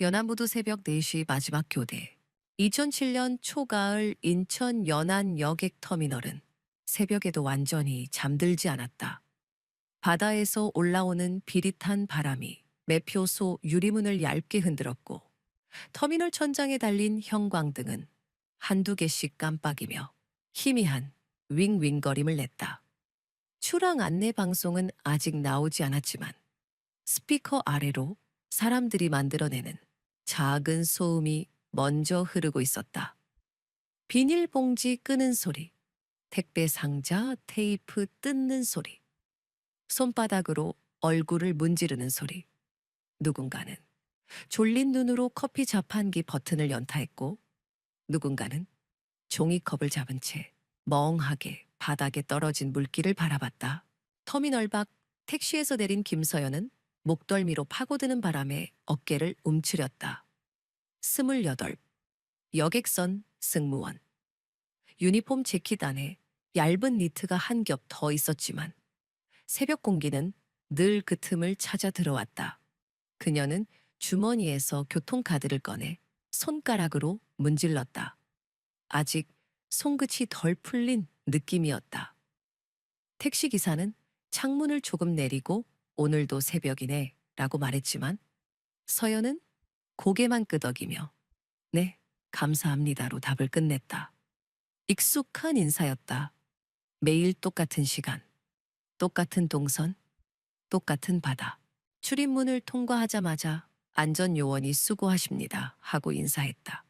연안부두 새벽 4시 마지막 교대. 2007년 초가을 인천 연안 여객터미널은 새벽에도 완전히 잠들지 않았다. 바다에서 올라오는 비릿한 바람이 매표소 유리문을 얇게 흔들었고 터미널 천장에 달린 형광등은 한두 개씩 깜빡이며 희미한 윙윙거림을 냈다. 출항 안내 방송은 아직 나오지 않았지만 스피커 아래로 사람들이 만들어내는 작은 소음이 먼저 흐르고 있었다. 비닐봉지 끄는 소리, 택배 상자 테이프 뜯는 소리, 손바닥으로 얼굴을 문지르는 소리. 누군가는 졸린 눈으로 커피 자판기 버튼을 연타했고 누군가는 종이컵을 잡은 채 멍하게 바닥에 떨어진 물기를 바라봤다. 터미널 밖 택시에서 내린 김서연은 목덜미로 파고드는 바람에 어깨를 움츠렸다. 28. 여객선 승무원. 유니폼 재킷 안에 얇은 니트가 한 겹 더 있었지만 새벽 공기는 늘 그 틈을 찾아 들어왔다. 그녀는 주머니에서 교통카드를 꺼내 손가락으로 문질렀다. 아직 손끝이 덜 풀린 느낌이었다. 택시기사는 창문을 조금 내리고 오늘도 새벽이네 라고 말했지만 서연은 고개만 끄덕이며 네, 감사합니다로 답을 끝냈다. 익숙한 인사였다. 매일 똑같은 시간, 똑같은 동선, 똑같은 바다. 출입문을 통과하자마자 안전요원이 수고하십니다 하고 인사했다.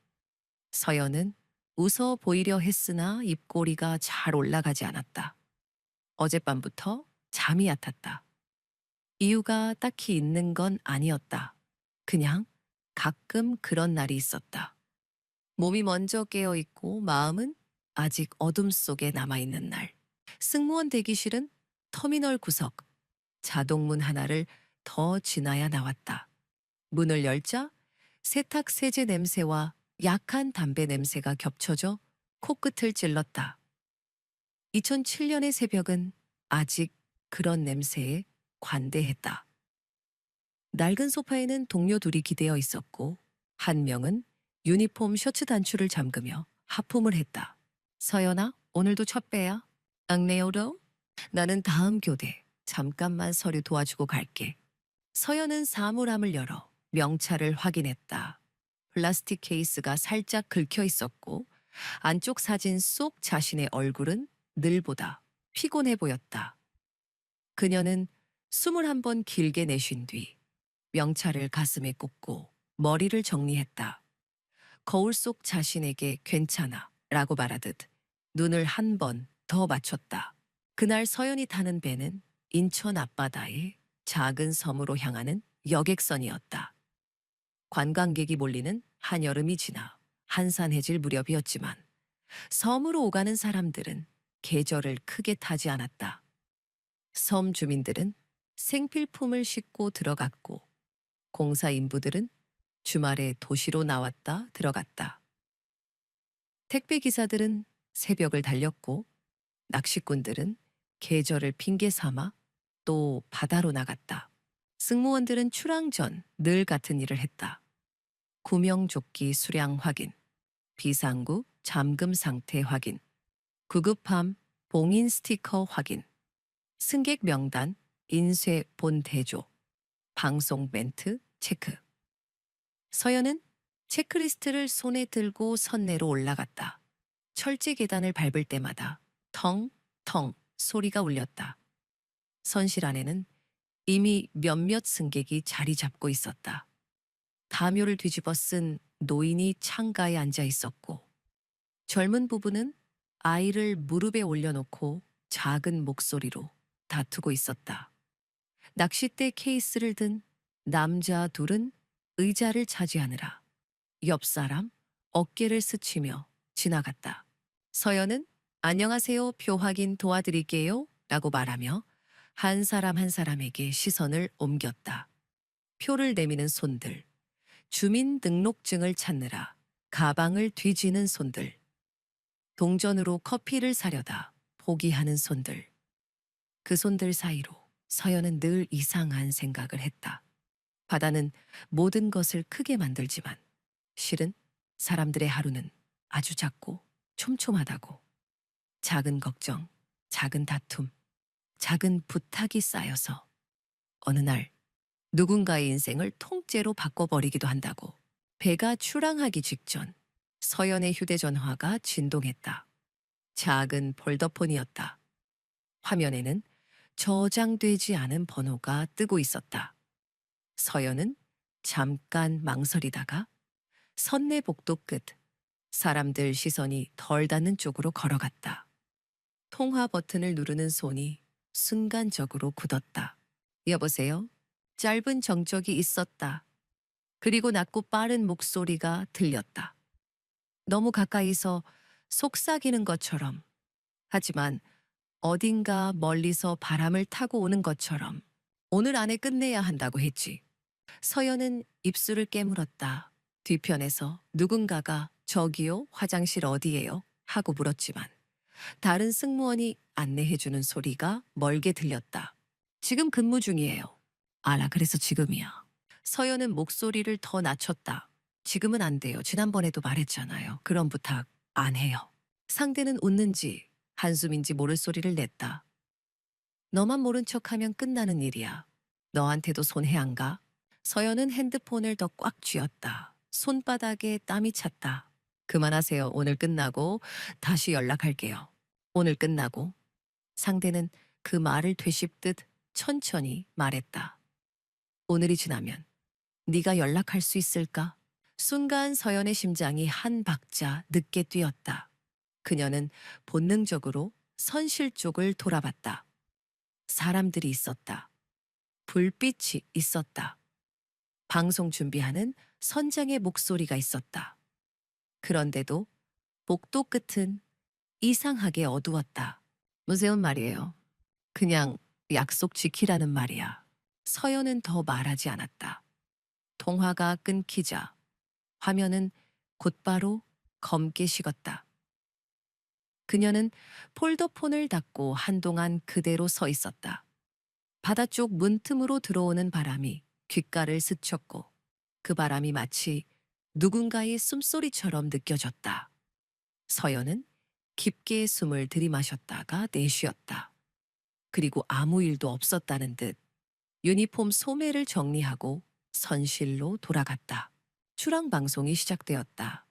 서연은 웃어 보이려 했으나 입꼬리가 잘 올라가지 않았다. 어젯밤부터 잠이 얕았다. 이유가 딱히 있는 건 아니었다. 그냥 가끔 그런 날이 있었다. 몸이 먼저 깨어 있고 마음은 아직 어둠 속에 남아있는 날. 승무원 대기실은 터미널 구석, 자동문 하나를 더 지나야 나왔다. 문을 열자 세탁 세제 냄새와 약한 담배 냄새가 겹쳐져 코끝을 찔렀다. 2007년의 새벽은 아직 그런 냄새에 관대했다. 낡은 소파에는 동료 둘이 기대어 있었고 한 명은 유니폼 셔츠 단추를 잠그며 하품을 했다. 서연아, 오늘도 첫 배야? 앙네오로? 나는 다음 교대. 잠깐만 서류 도와주고 갈게. 서연은 사물함을 열어 명찰을 확인했다. 플라스틱 케이스가 살짝 긁혀 있었고 안쪽 사진 속 자신의 얼굴은 늘보다 피곤해 보였다. 그녀는 숨을 한 번 길게 내쉰 뒤 명찰을 가슴에 꽂고 머리를 정리했다. 거울 속 자신에게 괜찮아 라고 말하듯 눈을 한 번 더 맞췄다. 그날 서연이 타는 배는 인천 앞바다의 작은 섬으로 향하는 여객선이었다. 관광객이 몰리는 한여름이 지나 한산해질 무렵이었지만 섬으로 오가는 사람들은 계절을 크게 타지 않았다. 섬 주민들은 생필품을 싣고 들어갔고 공사 인부들은 주말에 도시로 나왔다 들어갔다. 택배 기사들은 새벽을 달렸고 낚시꾼들은 계절을 핑계 삼아 또 바다로 나갔다. 승무원들은 출항 전 늘 같은 일을 했다. 구명조끼 수량 확인, 비상구 잠금 상태 확인, 구급함 봉인 스티커 확인, 승객 명단 인쇄 본 대조, 방송 멘트 체크. 서연은 체크리스트를 손에 들고 선내로 올라갔다. 철제 계단을 밟을 때마다 텅텅 소리가 울렸다. 선실 안에는 이미 몇몇 승객이 자리 잡고 있었다. 담요를 뒤집어 쓴 노인이 창가에 앉아 있었고 젊은 부부는 아이를 무릎에 올려놓고 작은 목소리로 다투고 있었다. 낚싯대 케이스를 든 남자 둘은 의자를 차지하느라 옆 사람 어깨를 스치며 지나갔다. 서연은 안녕하세요, 표 확인 도와드릴게요 라고 말하며 한 사람 한 사람에게 시선을 옮겼다. 표를 내미는 손들, 주민등록증을 찾느라 가방을 뒤지는 손들, 동전으로 커피를 사려다 포기하는 손들. 그 손들 사이로 서연은 늘 이상한 생각을 했다. 바다는 모든 것을 크게 만들지만 실은 사람들의 하루는 아주 작고 촘촘하다고. 작은 걱정, 작은 다툼, 작은 부탁이 쌓여서 어느 날 누군가의 인생을 통째로 바꿔버리기도 한다고. 배가 출항하기 직전 서연의 휴대전화가 진동했다. 작은 폴더폰이었다. 화면에는 저장되지 않은 번호가 뜨고 있었다. 서연은 잠깐 망설이다가 선내복도 끝 사람들 시선이 덜 닿는 쪽으로 걸어갔다. 통화 버튼을 누르는 손이 순간적으로 굳었다. 여보세요? 짧은 정적이 있었다. 그리고 낮고 빠른 목소리가 들렸다. 너무 가까이서 속삭이는 것처럼, 하지만 어딘가 멀리서 바람을 타고 오는 것처럼 오늘 안에 끝내야 한다고 했지. 서연은 입술을 깨물었다. 뒤편에서 누군가가 저기요, 화장실 어디예요? 하고 물었지만 다른 승무원이 안내해주는 소리가 멀게 들렸다. 지금 근무 중이에요. 알아, 그래서 지금이야. 서연은 목소리를 더 낮췄다. 지금은 안 돼요. 지난번에도 말했잖아요. 그런 부탁 안 해요. 상대는 웃는지 한숨인지 모를 소리를 냈다. 너만 모른 척하면 끝나는 일이야. 너한테도 손해 안 가? 서연은 핸드폰을 더 꽉 쥐었다. 손바닥에 땀이 찼다. 그만하세요. 오늘 끝나고 다시 연락할게요. 오늘 끝나고. 상대는 그 말을 되씹듯 천천히 말했다. 오늘이 지나면 네가 연락할 수 있을까? 순간 서연의 심장이 한 박자 늦게 뛰었다. 그녀는 본능적으로 선실 쪽을 돌아봤다. 사람들이 있었다. 불빛이 있었다. 방송 준비하는 선장의 목소리가 있었다. 그런데도 복도 끝은 이상하게 어두웠다. 무슨 말이에요? 그냥 약속 지키라는 말이야. 서연은 더 말하지 않았다. 통화가 끊기자 화면은 곧바로 검게 식었다. 그녀는 폴더폰을 닫고 한동안 그대로 서 있었다. 바다 쪽 문틈으로 들어오는 바람이 귓가를 스쳤고 그 바람이 마치 누군가의 숨소리처럼 느껴졌다. 서연은 깊게 숨을 들이마셨다가 내쉬었다. 그리고 아무 일도 없었다는 듯 유니폼 소매를 정리하고 선실로 돌아갔다. 출항 방송이 시작되었다.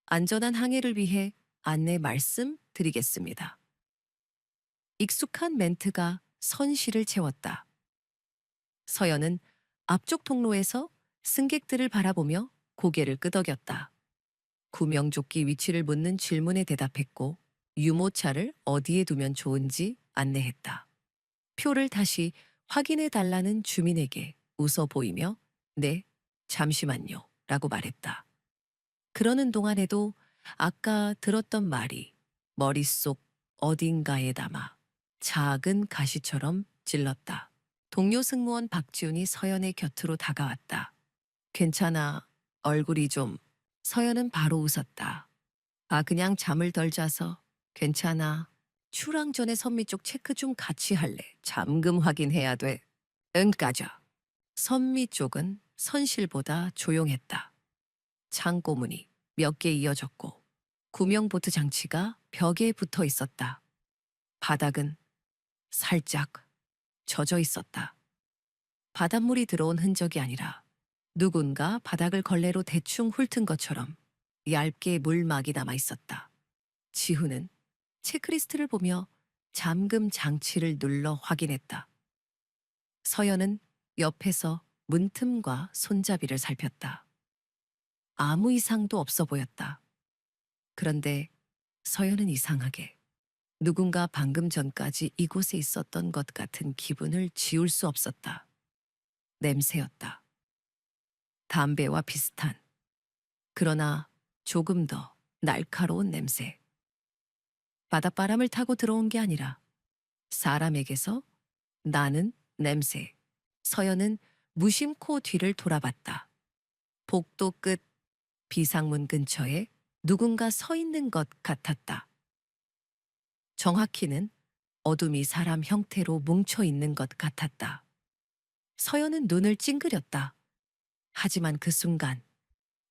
안전한 항해를 위해 안내 말씀 드리겠습니다. 익숙한 멘트가 선실을 채웠다. 서연은 앞쪽 통로에서 승객들을 바라보며 고개를 끄덕였다. 구명조끼 위치를 묻는 질문에 대답했고 유모차를 어디에 두면 좋은지 안내했다. 표를 다시 확인해 달라는 주민에게 웃어 보이며 네, 잠시만요 라고 말했다. 그러는 동안에도 아까 들었던 말이 머릿속 어딘가에 담아 작은 가시처럼 찔렀다. 동료 승무원 박지훈이 서연의 곁으로 다가왔다. 괜찮아. 얼굴이 좀. 서연은 바로 웃었다. 아, 그냥 잠을 덜 자서. 괜찮아. 출항 전에 선미 쪽 체크 좀 같이 할래. 잠금 확인해야 돼. 응, 가자. 선미 쪽은 선실보다 조용했다. 창고문이 몇 개 이어졌고 구명보트 장치가 벽에 붙어 있었다. 바닥은 살짝 젖어 있었다. 바닷물이 들어온 흔적이 아니라 누군가 바닥을 걸레로 대충 훑은 것처럼 얇게 물막이 남아 있었다. 지훈은 체크리스트를 보며 잠금 장치를 눌러 확인했다. 서연은 옆에서 문틈과 손잡이를 살폈다. 아무 이상도 없어 보였다. 그런데 서연은 이상하게 누군가 방금 전까지 이곳에 있었던 것 같은 기분을 지울 수 없었다. 냄새였다. 담배와 비슷한, 그러나 조금 더 날카로운 냄새. 바닷바람을 타고 들어온 게 아니라 사람에게서 나는 냄새. 서연은 무심코 뒤를 돌아봤다. 복도 끝 비상문 근처에 누군가 서 있는 것 같았다. 정확히는 어둠이 사람 형태로 뭉쳐 있는 것 같았다. 서연은 눈을 찡그렸다. 하지만 그 순간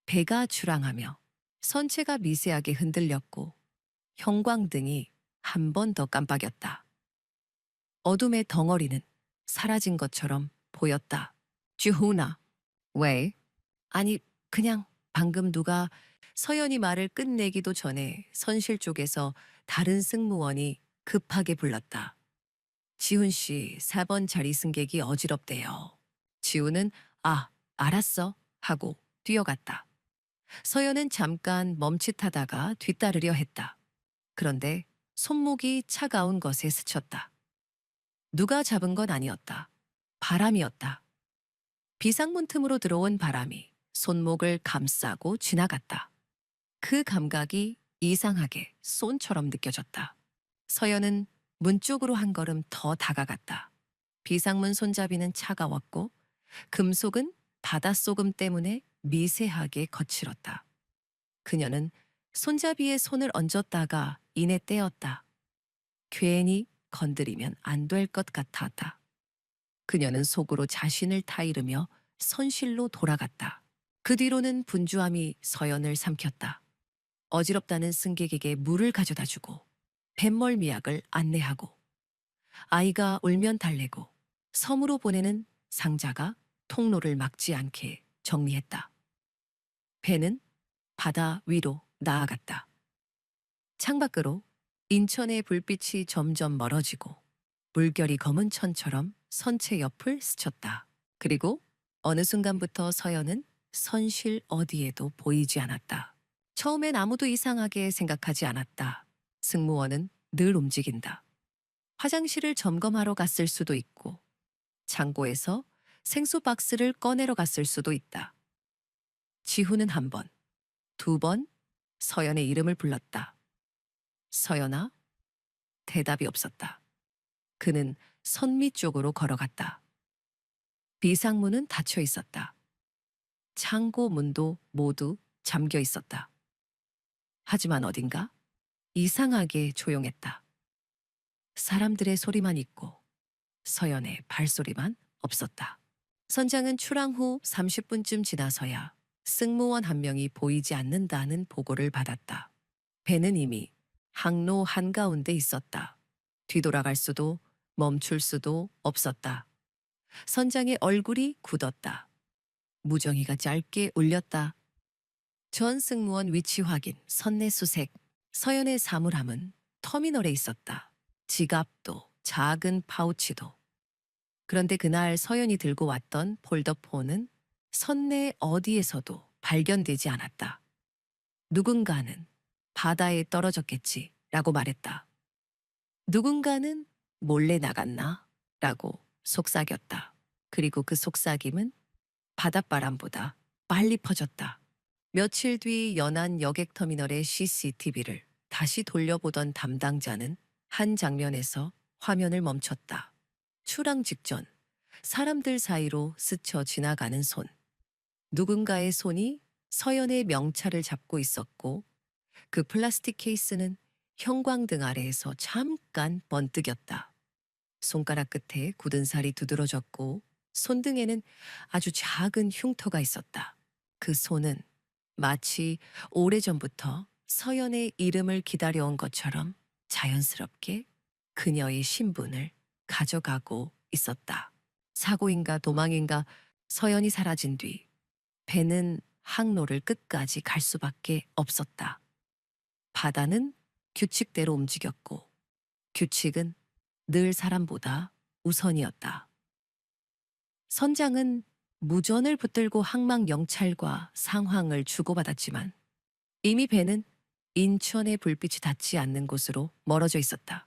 배가 출항하며 선체가 미세하게 흔들렸고 형광등이 한 번 더 깜빡였다. 어둠의 덩어리는 사라진 것처럼 보였다. 주훈아, 왜? 아니, 그냥 방금 누가 서연이 말을 끝내기도 전에 선실 쪽에서 다른 승무원이 급하게 불렀다. 지훈 씨, 4번 자리 승객이 어지럽대요. 지훈은 알았어 하고 뛰어갔다. 서연은 잠깐 멈칫하다가 뒤따르려 했다. 그런데 손목이 차가운 것에 스쳤다. 누가 잡은 건 아니었다. 바람이었다. 비상문 틈으로 들어온 바람이 손목을 감싸고 지나갔다. 그 감각이 이상하게 쏜처럼 느껴졌다. 서연은 문 쪽으로 한 걸음 더 다가갔다. 비상문 손잡이는 차가웠고 금속은 바닷소금 때문에 미세하게 거칠었다. 그녀는 손잡이에 손을 얹었다가 이내 떼었다. 괜히 건드리면 안 될 것 같았다. 그녀는 속으로 자신을 타이르며 선실로 돌아갔다. 그 뒤로는 분주함이 서연을 삼켰다. 어지럽다는 승객에게 물을 가져다 주고 뱃멀 미약을 안내하고 아이가 울면 달래고 섬으로 보내는 상자가 통로를 막지 않게 정리했다. 배는 바다 위로 나아갔다. 창밖으로 인천의 불빛이 점점 멀어지고 물결이 검은 천처럼 선체 옆을 스쳤다. 그리고 어느 순간부터 서연은 선실 어디에도 보이지 않았다. 처음엔 아무도 이상하게 생각하지 않았다. 승무원은 늘 움직인다. 화장실을 점검하러 갔을 수도 있고 창고에서 생수 박스를 꺼내러 갔을 수도 있다. 지훈은 한 번, 두 번 서연의 이름을 불렀다. 서연아? 대답이 없었다. 그는 선미 쪽으로 걸어갔다. 비상문은 닫혀 있었다. 창고 문도 모두 잠겨 있었다. 하지만 어딘가 이상하게 조용했다. 사람들의 소리만 있고 서연의 발소리만 없었다. 선장은 출항 후 30분쯤 지나서야 승무원 한 명이 보이지 않는다는 보고를 받았다. 배는 이미 항로 한가운데 있었다. 뒤돌아갈 수도 멈출 수도 없었다. 선장의 얼굴이 굳었다. 무정이가 짧게 울렸다. 전 승무원 위치 확인, 선내수색. 서연의 사물함은 터미널에 있었다. 지갑도 작은 파우치도. 그런데 그날 서연이 들고 왔던 폴더폰은 선내 어디에서도 발견되지 않았다. 누군가는 바다에 떨어졌겠지 라고 말했다. 누군가는 몰래 나갔나? 라고 속삭였다. 그리고 그 속삭임은 바닷바람보다 빨리 퍼졌다. 며칠 뒤 연안 여객터미널의 CCTV를 다시 돌려보던 담당자는 한 장면에서 화면을 멈췄다. 출항 직전 사람들 사이로 스쳐 지나가는 손. 누군가의 손이 서연의 명찰을 잡고 있었고 그 플라스틱 케이스는 형광등 아래에서 잠깐 번뜩였다. 손가락 끝에 굳은 살이 두드러졌고 손등에는 아주 작은 흉터가 있었다. 그 손은 마치 오래전부터 서연의 이름을 기다려온 것처럼 자연스럽게 그녀의 신분을 가져가고 있었다. 사고인가 도망인가 서연이 사라진 뒤 배는 항로를 끝까지 갈 수밖에 없었다. 바다는 규칙대로 움직였고 규칙은 늘 사람보다 우선이었다. 선장은 무전을 붙들고 항만 경찰과 상황을 주고받았지만 이미 배는 인천의 불빛이 닿지 않는 곳으로 멀어져 있었다.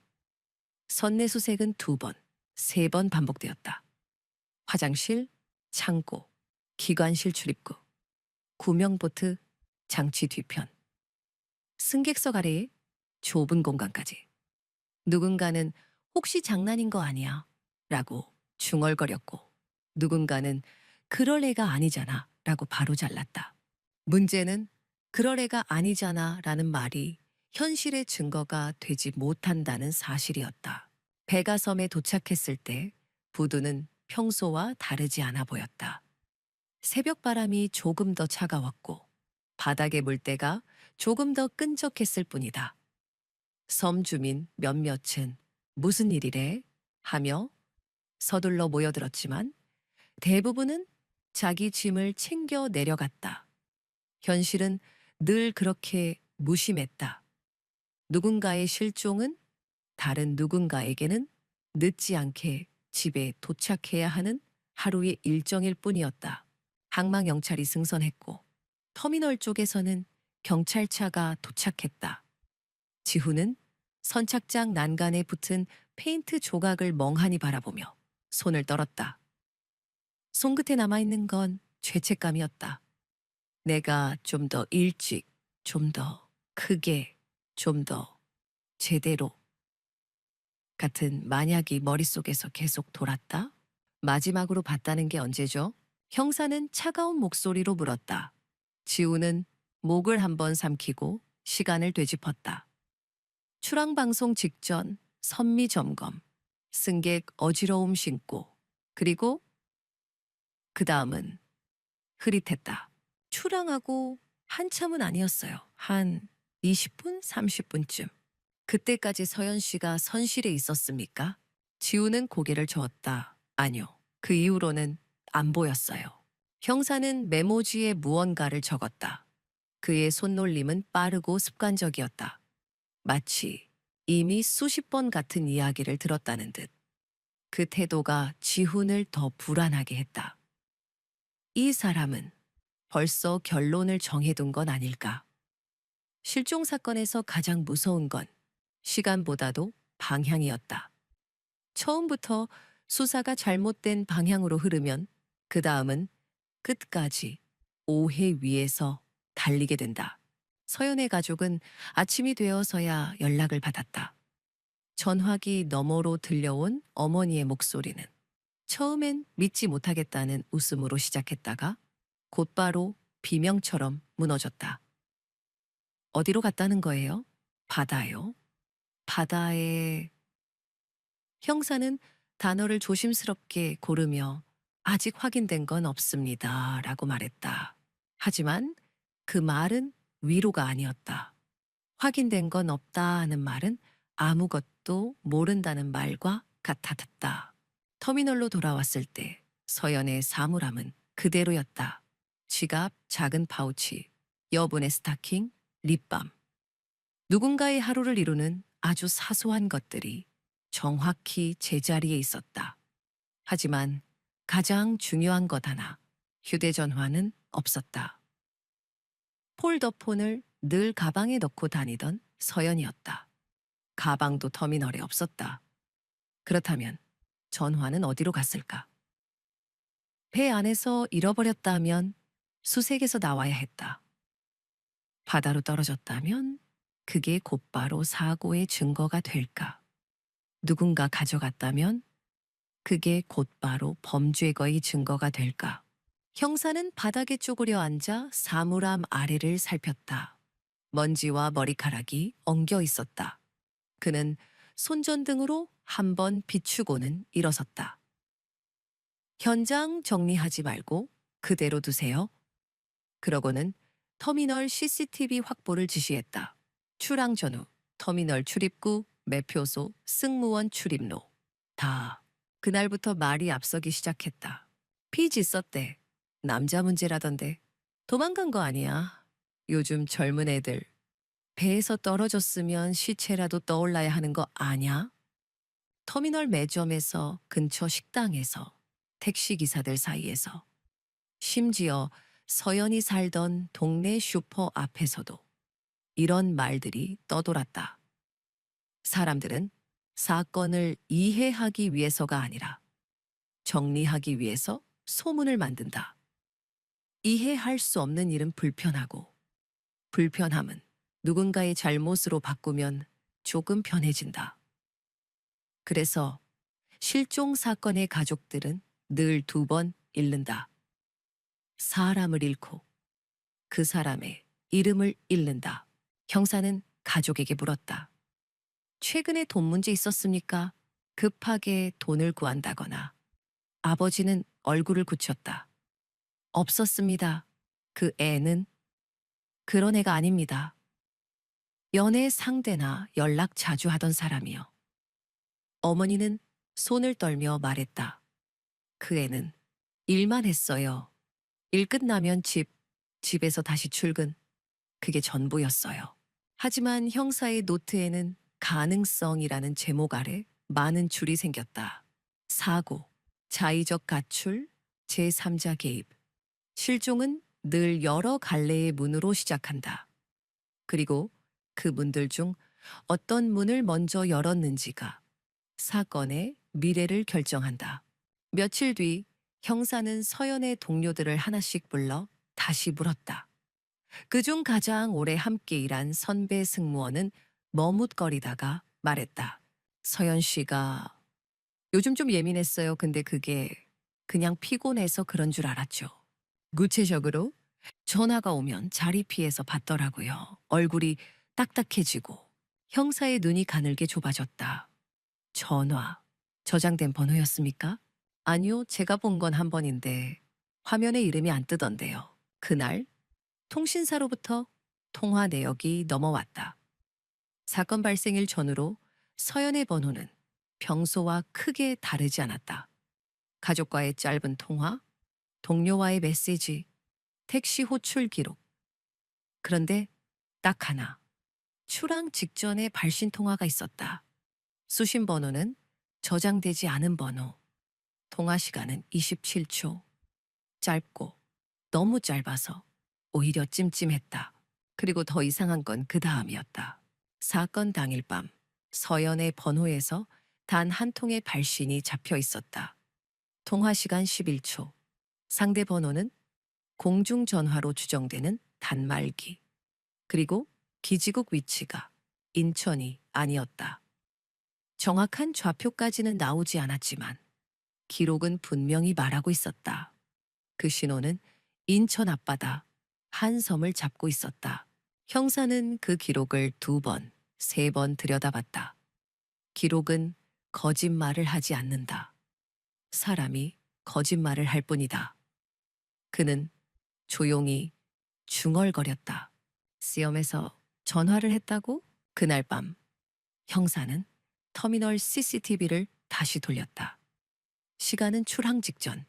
선내수색은 2번, 3번 반복되었다. 화장실, 창고, 기관실 출입구, 구명보트, 장치 뒤편, 승객석 아래의 좁은 공간까지. 누군가는 혹시 장난인 거 아니야? 라고 중얼거렸고 누군가는 그럴 애가 아니잖아 라고 바로 잘랐다. 문제는 그럴 애가 아니잖아 라는 말이 현실의 증거가 되지 못한다는 사실이었다. 배가 섬에 도착했을 때 부두는 평소와 다르지 않아 보였다. 새벽 바람이 조금 더 차가웠고 바닥의 물때가 조금 더 끈적했을 뿐이다. 섬 주민 몇몇은 무슨 일이래? 하며 서둘러 모여들었지만 대부분은 자기 짐을 챙겨 내려갔다. 현실은 늘 그렇게 무심했다. 누군가의 실종은 다른 누군가에게는 늦지 않게 집에 도착해야 하는 하루의 일정일 뿐이었다. 항망경찰이 승선했고 터미널 쪽에서는 경찰차가 도착했다. 지훈은 선착장 난간에 붙은 페인트 조각을 멍하니 바라보며 손을 떨었다. 손끝에 남아있는 건 죄책감이었다. 내가 좀 더 일찍, 좀 더 크게, 좀 더 제대로 같은 만약이 머릿속에서 계속 돌았다. 마지막으로 봤다는 게 언제죠? 형사는 차가운 목소리로 물었다. 지우는 목을 한번 삼키고 시간을 되짚었다. 출항방송 직전 선미 점검, 승객 어지러움 신고, 그리고 그 다음은 흐릿했다. 출항하고 한참은 아니었어요. 한 20분, 30분쯤. 그때까지 서연 씨가 선실에 있었습니까? 지우는 고개를 저었다. 아니요. 그 이후로는 안 보였어요. 형사는 메모지에 무언가를 적었다. 그의 손놀림은 빠르고 습관적이었다. 마치 이미 수십 번 같은 이야기를 들었다는 듯. 그 태도가 지훈을 더 불안하게 했다. 이 사람은 벌써 결론을 정해둔 건 아닐까? 실종 사건에서 가장 무서운 건 시간보다도 방향이었다. 처음부터 수사가 잘못된 방향으로 흐르면 그 다음은 끝까지 오해 위에서 달리게 된다. 서연의 가족은 아침이 되어서야 연락을 받았다. 전화기 너머로 들려온 어머니의 목소리는 처음엔 믿지 못하겠다는 웃음으로 시작했다가 곧바로 비명처럼 무너졌다. 어디로 갔다는 거예요? 바다요. 바다에... 형사는 단어를 조심스럽게 고르며 아직 확인된 건 없습니다. 라고 말했다. 하지만 그 말은 위로가 아니었다. 확인된 건 없다는 말은 아무것도 모른다는 말과 같았다. 터미널로 돌아왔을 때 서연의 사물함은 그대로였다. 지갑, 작은 파우치, 여분의 스타킹, 립밤. 누군가의 하루를 이루는 아주 사소한 것들이 정확히 제자리에 있었다. 하지만 가장 중요한 것 하나, 휴대전화는 없었다. 폴더폰을 늘 가방에 넣고 다니던 서연이었다. 가방도 터미널에 없었다. 그렇다면 전화는 어디로 갔을까? 배 안에서 잃어버렸다면 수색에서 나와야 했다. 바다로 떨어졌다면 그게 곧바로 사고의 증거가 될까? 누군가 가져갔다면 그게 곧바로 범죄거의 증거가 될까? 형사는 바닥에 쪼그려 앉아 사물함 아래를 살폈다. 먼지와 머리카락이 엉겨 있었다. 그는 손전등으로 한 번 비추고는 일어섰다. 현장 정리하지 말고 그대로 두세요. 그러고는 터미널 CCTV 확보를 지시했다. 출항 전후 터미널 출입구, 매표소, 승무원 출입로. 다 그날부터 말이 앞서기 시작했다. 피지 썼대. 남자 문제라던데. 도망간 거 아니야. 요즘 젊은 애들 배에서 떨어졌으면 시체라도 떠올라야 하는 거 아냐? 터미널 매점에서, 근처 식당에서, 택시기사들 사이에서, 심지어 서연이 살던 동네 슈퍼 앞에서도 이런 말들이 떠돌았다. 사람들은 사건을 이해하기 위해서가 아니라 정리하기 위해서 소문을 만든다. 이해할 수 없는 일은 불편하고, 불편함은 누군가의 잘못으로 바꾸면 조금 편해진다. 그래서 실종 사건의 가족들은 늘 두 번 잃는다. 사람을 잃고 그 사람의 이름을 잃는다. 형사는 가족에게 물었다. 최근에 돈 문제 있었습니까? 급하게 돈을 구한다거나. 아버지는 얼굴을 굳혔다. 없었습니다. 그 애는 그런 애가 아닙니다. 연애 상대나 연락 자주 하던 사람이요. 어머니는 손을 떨며 말했다. 그 애는 일만 했어요. 일 끝나면 집에서 다시 출근. 그게 전부였어요. 하지만 형사의 노트에는 가능성이라는 제목 아래 많은 줄이 생겼다. 사고, 자의적 가출, 제3자 개입. 실종은 늘 여러 갈래의 문으로 시작한다. 그리고 그 문들 중 어떤 문을 먼저 열었는지가 사건의 미래를 결정한다. 며칠 뒤 형사는 서연의 동료들을 하나씩 불러 다시 물었다. 그중 가장 오래 함께 일한 선배 승무원은 머뭇거리다가 말했다. 서연 씨가 요즘 좀 예민했어요. 근데 그게 그냥 피곤해서 그런 줄 알았죠. 구체적으로 전화가 오면 자리 피해서 받더라고요. 얼굴이 딱딱해지고 형사의 눈이 가늘게 좁아졌다. 전화, 저장된 번호였습니까? 아니요, 제가 본 건 한 번인데 화면에 이름이 안 뜨던데요. 그날 통신사로부터 통화 내역이 넘어왔다. 사건 발생일 전후로 서연의 번호는 평소와 크게 다르지 않았다. 가족과의 짧은 통화, 동료와의 메시지, 택시 호출 기록. 그런데 딱 하나, 출항 직전에 발신 통화가 있었다. 수신 번호는 저장되지 않은 번호. 통화 시간은 27초. 짧고 너무 짧아서 오히려 찜찜했다. 그리고 더 이상한 건 그 다음이었다. 사건 당일 밤 서연의 번호에서 단 한 통의 발신이 잡혀 있었다. 통화 시간 11초. 상대 번호는 공중전화로 추정되는 단말기. 그리고 기지국 위치가 인천이 아니었다. 정확한 좌표까지는 나오지 않았지만 기록은 분명히 말하고 있었다. 그 신호는 인천 앞바다 한 섬을 잡고 있었다. 형사는 그 기록을 2번, 3번 들여다봤다. 기록은 거짓말을 하지 않는다. 사람이 거짓말을 할 뿐이다. 그는 조용히 중얼거렸다. 시험에서 전화를 했다고? 그날 밤 형사는 터미널 CCTV를 다시 돌렸다. 시간은 출항 직전.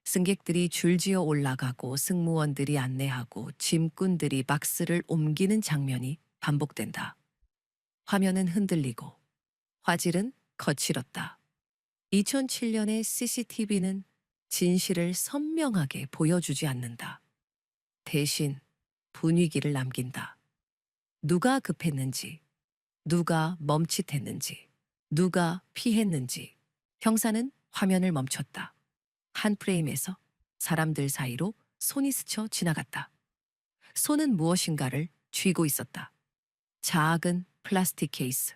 승객들이 줄지어 올라가고 승무원들이 안내하고 짐꾼들이 박스를 옮기는 장면이 반복된다. 화면은 흔들리고 화질은 거칠었다. 2007년의 CCTV는 진실을 선명하게 보여주지 않는다. 대신 분위기를 남긴다. 누가 급했는지, 누가 멈칫했는지, 누가 피했는지. 형사는 화면을 멈췄다. 한 프레임에서 사람들 사이로 손이 스쳐 지나갔다. 손은 무엇인가를 쥐고 있었다. 작은 플라스틱 케이스.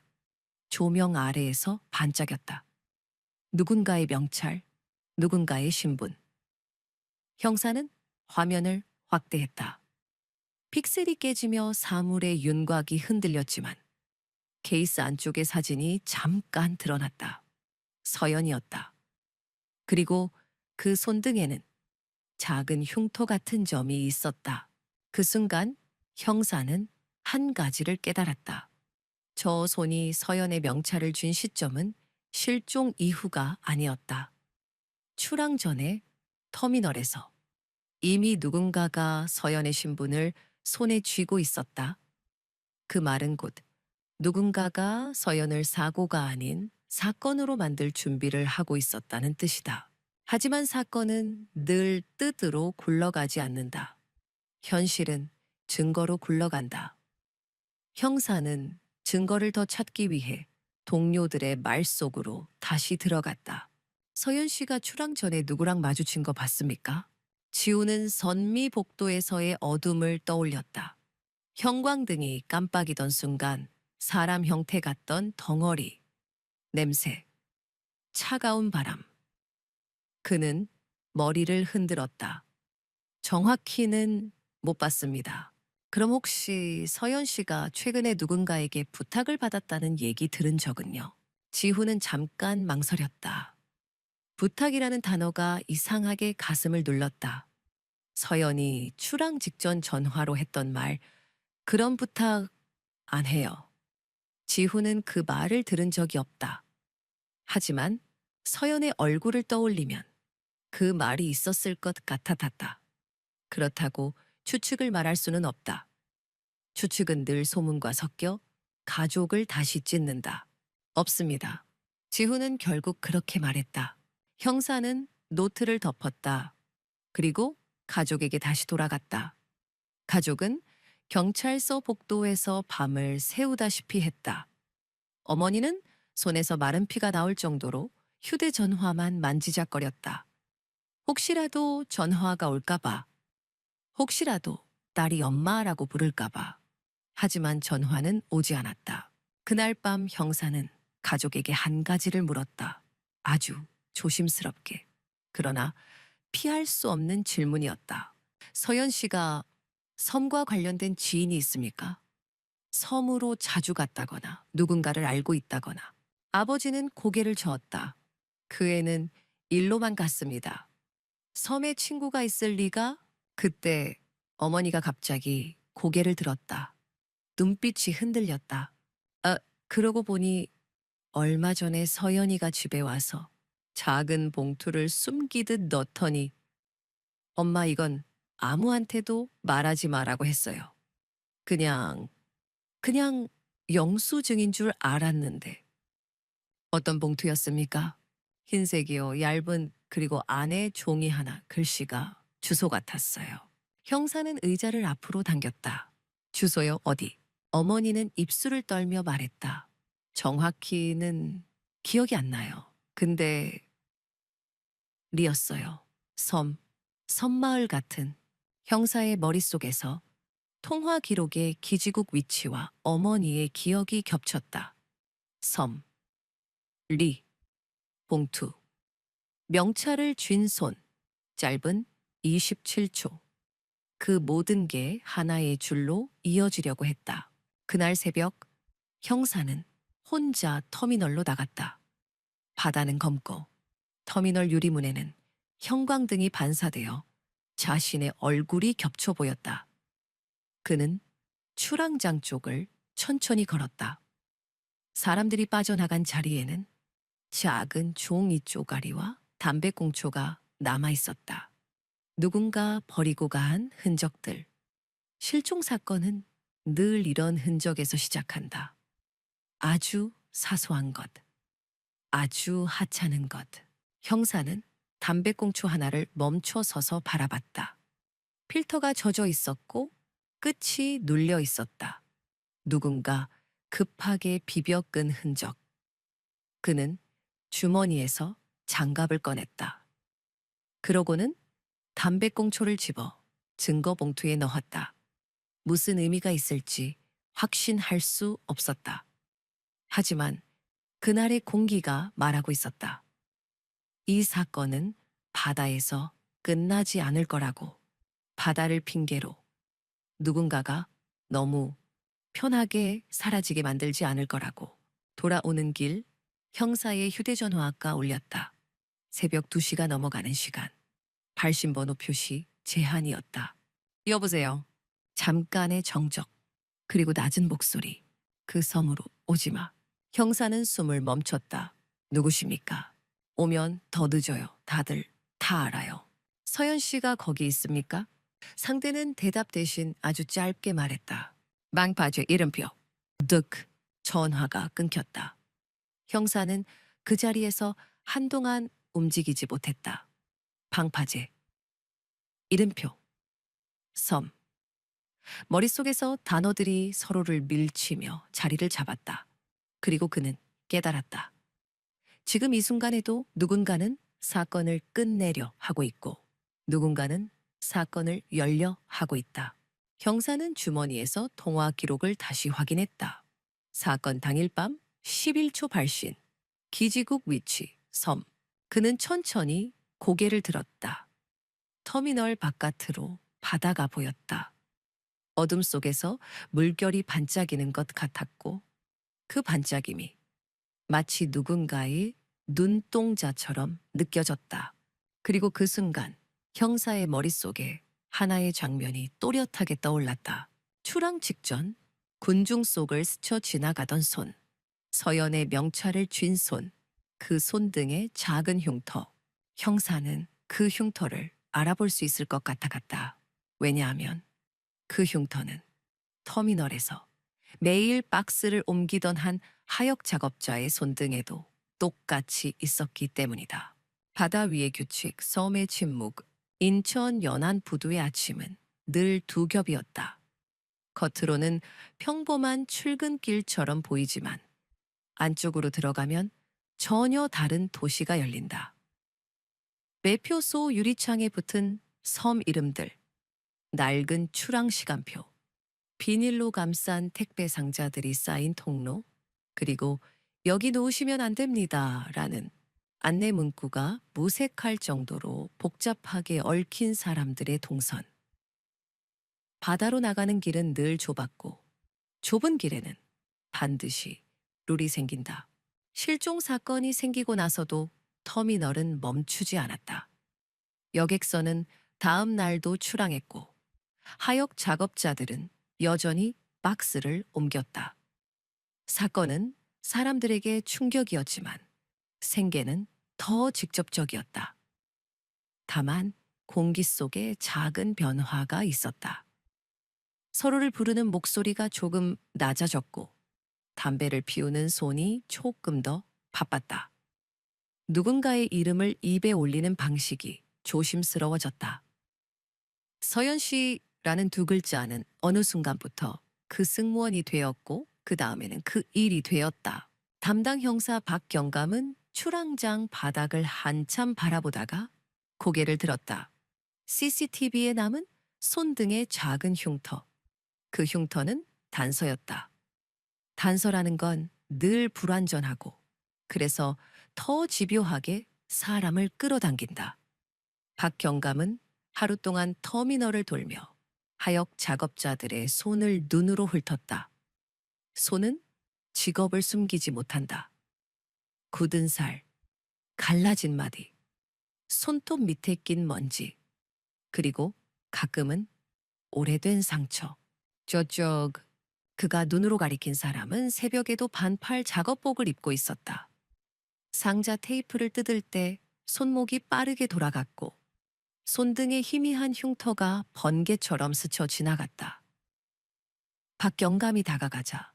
조명 아래에서 반짝였다. 누군가의 명찰, 누군가의 신분. 형사는 화면을 확대했다. 픽셀이 깨지며 사물의 윤곽이 흔들렸지만 케이스 안쪽의 사진이 잠깐 드러났다. 서연이었다. 그리고 그 손등에는 작은 흉터 같은 점이 있었다. 그 순간 형사는 한 가지를 깨달았다. 저 손이 서연의 명찰을 쥔 시점은 실종 이후가 아니었다. 출항 전에 터미널에서 이미 누군가가 서연의 신분을 손에 쥐고 있었다. 그 말은 곧 누군가가 서연을 사고가 아닌 사건으로 만들 준비를 하고 있었다는 뜻이다. 하지만 사건은 늘 뜻으로 굴러가지 않는다. 현실은 증거로 굴러간다. 형사는 증거를 더 찾기 위해 동료들의 말 속으로 다시 들어갔다. 서연 씨가 출항 전에 누구랑 마주친 거 봤습니까? 지우는 선미복도에서의 어둠을 떠올렸다. 형광등이 깜빡이던 순간 사람 형태 같던 덩어리, 냄새, 차가운 바람. 그는 머리를 흔들었다. 정확히는 못 봤습니다. 그럼 혹시 서연 씨가 최근에 누군가에게 부탁을 받았다는 얘기 들은 적은요? 지후는 잠깐 망설였다. 부탁이라는 단어가 이상하게 가슴을 눌렀다. 서연이 출항 직전 전화로 했던 말, 그런 부탁 안 해요. 지훈은 그 말을 들은 적이 없다. 하지만 서연의 얼굴을 떠올리면 그 말이 있었을 것 같았다. 그렇다고 추측을 말할 수는 없다. 추측은 늘 소문과 섞여 가족을 다시 찢는다. 없습니다. 지훈은 결국 그렇게 말했다. 형사는 노트를 덮었다. 그리고 가족에게 다시 돌아갔다. 가족은 경찰서 복도에서 밤을 새우다시피 했다. 어머니는 손에서 마른 피가 나올 정도로 휴대전화만 만지작거렸다. 혹시라도 전화가 올까봐, 혹시라도 딸이 엄마라고 부를까봐. 하지만 전화는 오지 않았다. 그날 밤 형사는 가족에게 한 가지를 물었다. 아주 조심스럽게. 그러나 피할 수 없는 질문이었다. 서연 씨가 섬과 관련된 지인이 있습니까? 섬으로 자주 갔다거나 누군가를 알고 있다거나. 아버지는 고개를 저었다. 그 애는 일로만 갔습니다. 섬에 친구가 있을 리가? 그때 어머니가 갑자기 고개를 들었다. 눈빛이 흔들렸다. 아, 그러고 보니 얼마 전에 서연이가 집에 와서 작은 봉투를 숨기듯 넣더니 엄마 이건 아무한테도 말하지 마라고 했어요. 그냥 영수증인 줄 알았는데. 어떤 봉투였습니까? 흰색이요, 얇은, 그리고 안에 종이 하나, 글씨가 주소 같았어요. 형사는 의자를 앞으로 당겼다. 주소요, 어디? 어머니는 입술을 떨며 말했다. 정확히는 기억이 안 나요. 근데 리였어요. 섬마을 같은. 형사의 머릿속에서 통화 기록의 기지국 위치와 어머니의 기억이 겹쳤다. 섬, 리, 봉투. 명찰을 쥔 손, 짧은 27초. 그 모든 게 하나의 줄로 이어지려고 했다. 그날 새벽, 형사는 혼자 터미널로 나갔다. 바다는 검고, 터미널 유리문에는 형광등이 반사되어 자신의 얼굴이 겹쳐 보였다. 그는 출항장 쪽을 천천히 걸었다. 사람들이 빠져나간 자리에는 작은 종이 쪼가리와 담배꽁초가 남아 있었다. 누군가 버리고 간 흔적들. 실종 사건은 늘 이런 흔적에서 시작한다. 아주 사소한 것, 아주 하찮은 것. 형사는 담배꽁초 하나를 멈춰 서서 바라봤다. 필터가 젖어 있었고 끝이 눌려 있었다. 누군가 급하게 비벼 끈 흔적. 그는 주머니에서 장갑을 꺼냈다. 그러고는 담배꽁초를 집어 증거 봉투에 넣었다. 무슨 의미가 있을지 확신할 수 없었다. 하지만 그날의 공기가 말하고 있었다. 이 사건은 바다에서 끝나지 않을 거라고. 바다를 핑계로 누군가가 너무 편하게 사라지게 만들지 않을 거라고. 돌아오는 길 형사의 휴대전화가 울렸다. 새벽 2시가 넘어가는 시간. 발신번호 표시 제한이었다. 여보세요. 잠깐의 정적. 그리고 낮은 목소리. 그 섬으로 오지 마. 형사는 숨을 멈췄다. 누구십니까? 오면 더 늦어요. 다들 다 알아요. 서연 씨가 거기 있습니까? 상대는 대답 대신 아주 짧게 말했다. 망파죄 이름표. 득. 전화가 끊겼다. 형사는 그 자리에서 한동안 움직이지 못했다. 방파제. 이름표. 섬. 머릿속에서 단어들이 서로를 밀치며 자리를 잡았다. 그리고 그는 깨달았다. 지금 이 순간에도 누군가는 사건을 끝내려 하고 있고 누군가는 사건을 열려 하고 있다. 형사는 주머니에서 통화 기록을 다시 확인했다. 사건 당일 밤 11초 발신. 기지국 위치, 섬. 그는 천천히 고개를 들었다. 터미널 바깥으로 바다가 보였다. 어둠 속에서 물결이 반짝이는 것 같았고 그 반짝임이 마치 누군가의 눈동자처럼 느껴졌다. 그리고 그 순간 형사의 머릿속에 하나의 장면이 또렷하게 떠올랐다. 출항 직전 군중 속을 스쳐 지나가던 손, 서연의 명찰을 쥔 손, 그 손등의 작은 흉터. 형사는 그 흉터를 알아볼 수 있을 것 같아. 왜냐하면 그 흉터는 터미널에서 매일 박스를 옮기던 한 하역 작업자의 손등에도 똑같이 있었기 때문이다. 바다 위의 규칙, 섬의 침묵, 인천 연안 부두의 아침은 늘 두 겹이었다. 겉으로는 평범한 출근길처럼 보이지만 안쪽으로 들어가면 전혀 다른 도시가 열린다. 매표소 유리창에 붙은 섬 이름들, 낡은 출항 시간표, 비닐로 감싼 택배 상자들이 쌓인 통로, 그리고 여기 놓으시면 안 됩니다. 라는 안내 문구가 무색할 정도로 복잡하게 얽힌 사람들의 동선. 바다로 나가는 길은 늘 좁았고, 좁은 길에는 반드시 룰이 생긴다. 실종 사건이 생기고 나서도 터미널은 멈추지 않았다. 여객선은 다음 날도 출항했고, 하역 작업자들은 여전히 박스를 옮겼다. 사건은 사람들에게 충격이었지만 생계는 더 직접적이었다. 다만 공기 속에 작은 변화가 있었다. 서로를 부르는 목소리가 조금 낮아졌고 담배를 피우는 손이 조금 더 바빴다. 누군가의 이름을 입에 올리는 방식이 조심스러워졌다. 서연 씨라는 두 글자는 어느 순간부터 그 승무원이 되었고 그 다음에는 그 일이 되었다. 담당 형사 박경감은 출항장 바닥을 한참 바라보다가 고개를 들었다. CCTV에 남은 손등의 작은 흉터. 그 흉터는 단서였다. 단서라는 건 늘 불완전하고 그래서 더 집요하게 사람을 끌어당긴다. 박경감은 하루 동안 터미널을 돌며 하역 작업자들의 손을 눈으로 훑었다. 손은 직업을 숨기지 못한다. 굳은 살, 갈라진 마디, 손톱 밑에 낀 먼지, 그리고 가끔은 오래된 상처. 저쪽, 그가 눈으로 가리킨 사람은 새벽에도 반팔 작업복을 입고 있었다. 상자 테이프를 뜯을 때 손목이 빠르게 돌아갔고 손등에 희미한 흉터가 번개처럼 스쳐 지나갔다. 박경감이 다가가자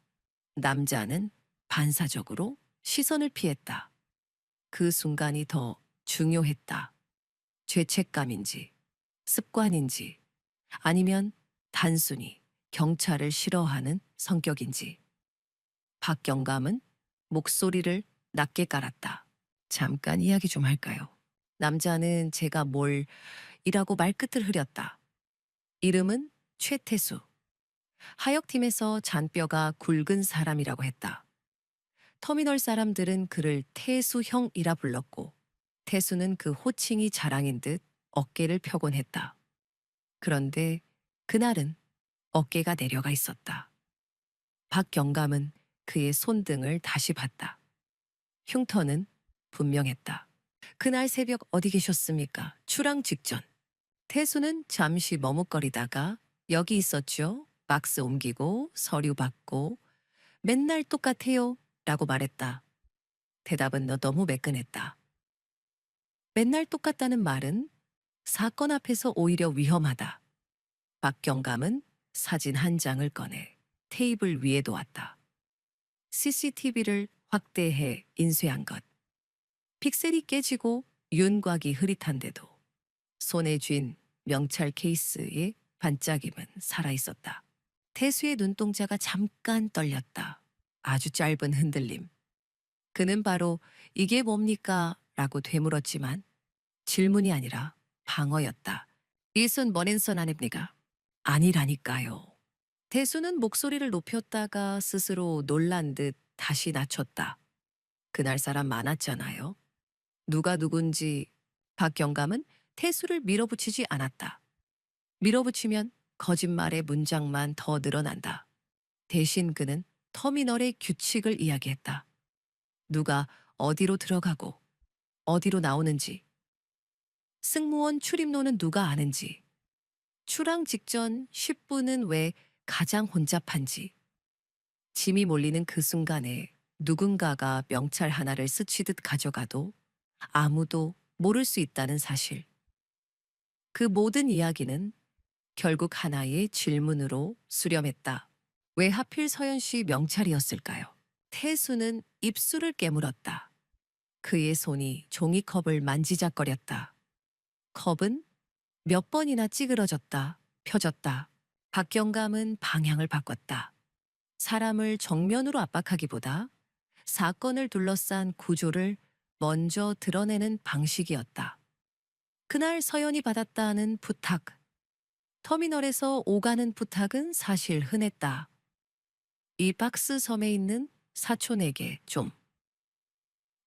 남자는 반사적으로 시선을 피했다. 그 순간이 더 중요했다. 죄책감인지, 습관인지, 아니면 단순히 경찰을 싫어하는 성격인지. 박경감은 목소리를 낮게 깔았다. 잠깐 이야기 좀 할까요? 남자는 제가 뭘 이라고 말끝을 흐렸다. 이름은 최태수. 하역팀에서 잔뼈가 굵은 사람이라고 했다. 터미널 사람들은 그를 태수형이라 불렀고 태수는 그 호칭이 자랑인 듯 어깨를 펴곤 했다. 그런데 그날은 어깨가 내려가 있었다. 박경감은 그의 손등을 다시 봤다. 흉터는 분명했다. 그날 새벽 어디 계셨습니까? 출항 직전. 태수는 잠시 머뭇거리다가 여기 있었죠. 박스 옮기고 서류 받고 맨날 똑같아요. 라고 말했다. 대답은 너무 매끈했다. 맨날 똑같다는 말은 사건 앞에서 오히려 위험하다. 박경감은 사진 한 장을 꺼내 테이블 위에 놓았다. CCTV를 확대해 인쇄한 것. 픽셀이 깨지고 윤곽이 흐릿한데도 손에 쥔 명찰 케이스의 반짝임은 살아있었다. 태수의 눈동자가 잠깐 떨렸다. 아주 짧은 흔들림. 그는 바로 이게 뭡니까? 라고 되물었지만 질문이 아니라 방어였다. 이순 머린선 아닙니까? 아니라니까요. 태수는 목소리를 높였다가 스스로 놀란 듯 다시 낮췄다. 그날 사람 많았잖아요. 누가 누군지 박경감은 태수를 밀어붙이지 않았다. 밀어붙이면 거짓말의 문장만 더 늘어난다. 대신 그는 터미널의 규칙을 이야기했다. 누가 어디로 들어가고 어디로 나오는지, 승무원 출입로는 누가 아는지, 출항 직전 10분은 왜 가장 혼잡한지, 짐이 몰리는 그 순간에 누군가가 명찰 하나를 스치듯 가져가도 아무도 모를 수 있다는 사실. 그 모든 이야기는 결국 하나의 질문으로 수렴했다. 왜 하필 서연 씨 명찰이었을까요? 태수는 입술을 깨물었다. 그의 손이 종이컵을 만지작거렸다. 컵은 몇 번이나 찌그러졌다, 펴졌다. 박경감은 방향을 바꿨다. 사람을 정면으로 압박하기보다 사건을 둘러싼 구조를 먼저 드러내는 방식이었다. 그날 서연이 받았다는 부탁. 터미널에서 오가는 부탁은 사실 흔했다. 이 박스 섬에 있는 사촌에게 좀.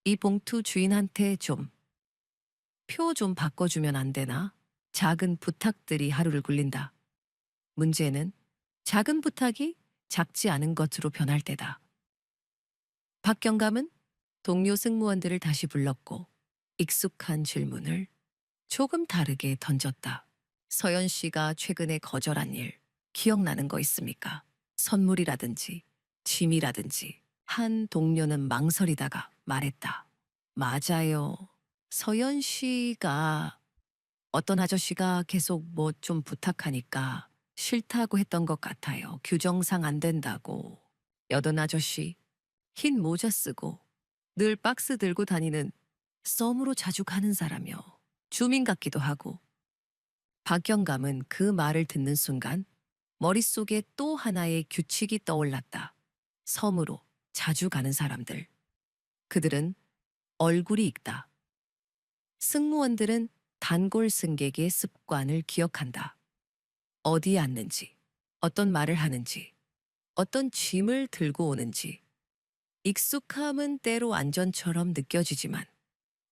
이 봉투 주인한테 좀. 표 좀 바꿔주면 안 되나? 작은 부탁들이 하루를 굴린다. 문제는 작은 부탁이 작지 않은 것으로 변할 때다. 박경감은 동료 승무원들을 다시 불렀고 익숙한 질문을 조금 다르게 던졌다. 서연 씨가 최근에 거절한 일 기억나는 거 있습니까? 선물이라든지 짐이라든지. 한 동료는 망설이다가 말했다. 맞아요. 서연 씨가 어떤 아저씨가 계속 뭐 좀 부탁하니까 싫다고 했던 것 같아요. 규정상 안 된다고. 여든 아저씨, 흰 모자 쓰고 늘 박스 들고 다니는 썸으로 자주 가는 사람이요. 주민 같기도 하고. 박경감은 그 말을 듣는 순간 머릿속에 또 하나의 규칙이 떠올랐다. 섬으로 자주 가는 사람들. 그들은 얼굴이 익다. 승무원들은 단골 승객의 습관을 기억한다. 어디에 앉는지, 어떤 말을 하는지, 어떤 짐을 들고 오는지. 익숙함은 때로 안전처럼 느껴지지만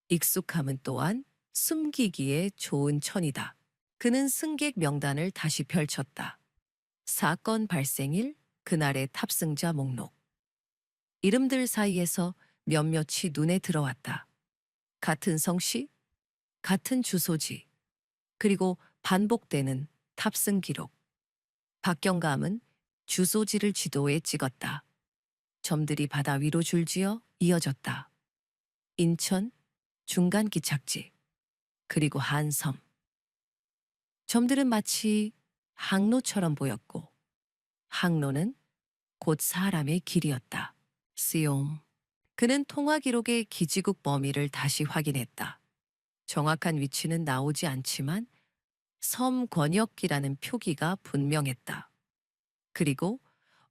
익숙함은 또한 숨기기에 좋은 천이다. 그는 승객 명단을 다시 펼쳤다. 사건 발생일 그날의 탑승자 목록. 이름들 사이에서 몇몇이 눈에 들어왔다. 같은 성씨, 같은 주소지, 그리고 반복되는 탑승 기록. 박경감은 주소지를 지도에 찍었다. 점들이 바다 위로 줄지어 이어졌다. 인천, 중간 기착지, 그리고 한섬. 점들은 마치 항로처럼 보였고 항로는 곧 사람의 길이었다. 쓰용. 그는 통화 기록의 기지국 범위를 다시 확인했다. 정확한 위치는 나오지 않지만 섬 권역이라는 표기가 분명했다. 그리고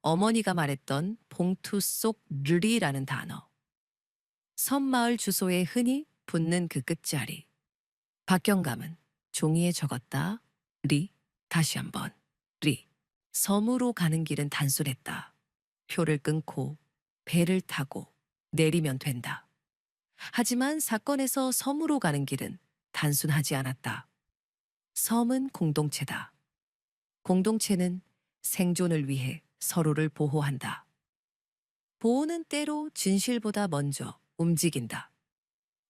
어머니가 말했던 봉투 속 르리라는 단어. 섬마을 주소에 흔히 붙는 그 끝자리. 박경감은 종이에 적었다. 리. 다시 한번. 리. 섬으로 가는 길은 단순했다. 표를 끊고 배를 타고 내리면 된다. 하지만 사건에서 섬으로 가는 길은 단순하지 않았다. 섬은 공동체다. 공동체는 생존을 위해 서로를 보호한다. 보호는 때로 진실보다 먼저 움직인다.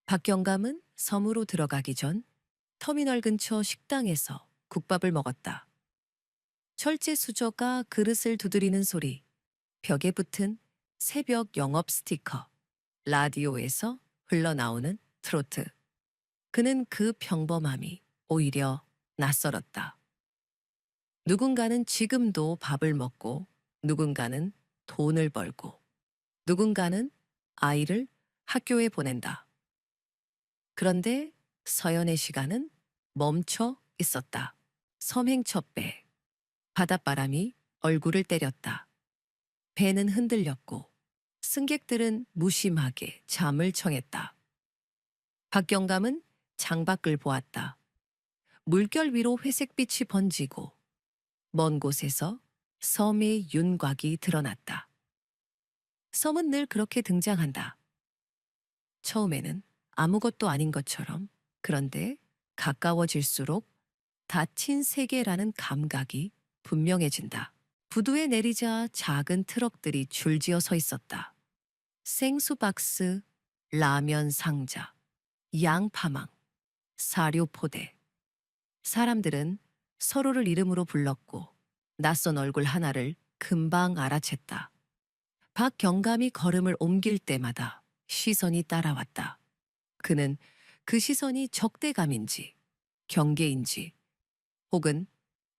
박경감은 섬으로 들어가기 전 터미널 근처 식당에서 국밥을 먹었다. 철제 수저가 그릇을 두드리는 소리, 벽에 붙은 새벽 영업 스티커, 라디오에서 흘러나오는 트로트. 그는 그 평범함이 오히려 낯설었다. 누군가는 지금도 밥을 먹고, 누군가는 돈을 벌고, 누군가는 아이를 학교에 보낸다. 그런데 서연의 시간은 멈춰 있었다. 섬행 첫 배. 바닷바람이 얼굴을 때렸다. 배는 흔들렸고 승객들은 무심하게 잠을 청했다. 박경감은 창밖을 보았다. 물결 위로 회색빛이 번지고 먼 곳에서 섬의 윤곽이 드러났다. 섬은 늘 그렇게 등장한다. 처음에는 아무것도 아닌 것처럼. 그런데 가까워질수록 닫힌 세계라는 감각이 분명해진다. 부두에 내리자 작은 트럭들이 줄지어 서 있었다. 생수 박스, 라면 상자, 양파망, 사료 포대. 사람들은 서로를 이름으로 불렀고 낯선 얼굴 하나를 금방 알아챘다. 박경감이 걸음을 옮길 때마다 시선이 따라왔다. 그는 그 시선이 적대감인지 경계인지 혹은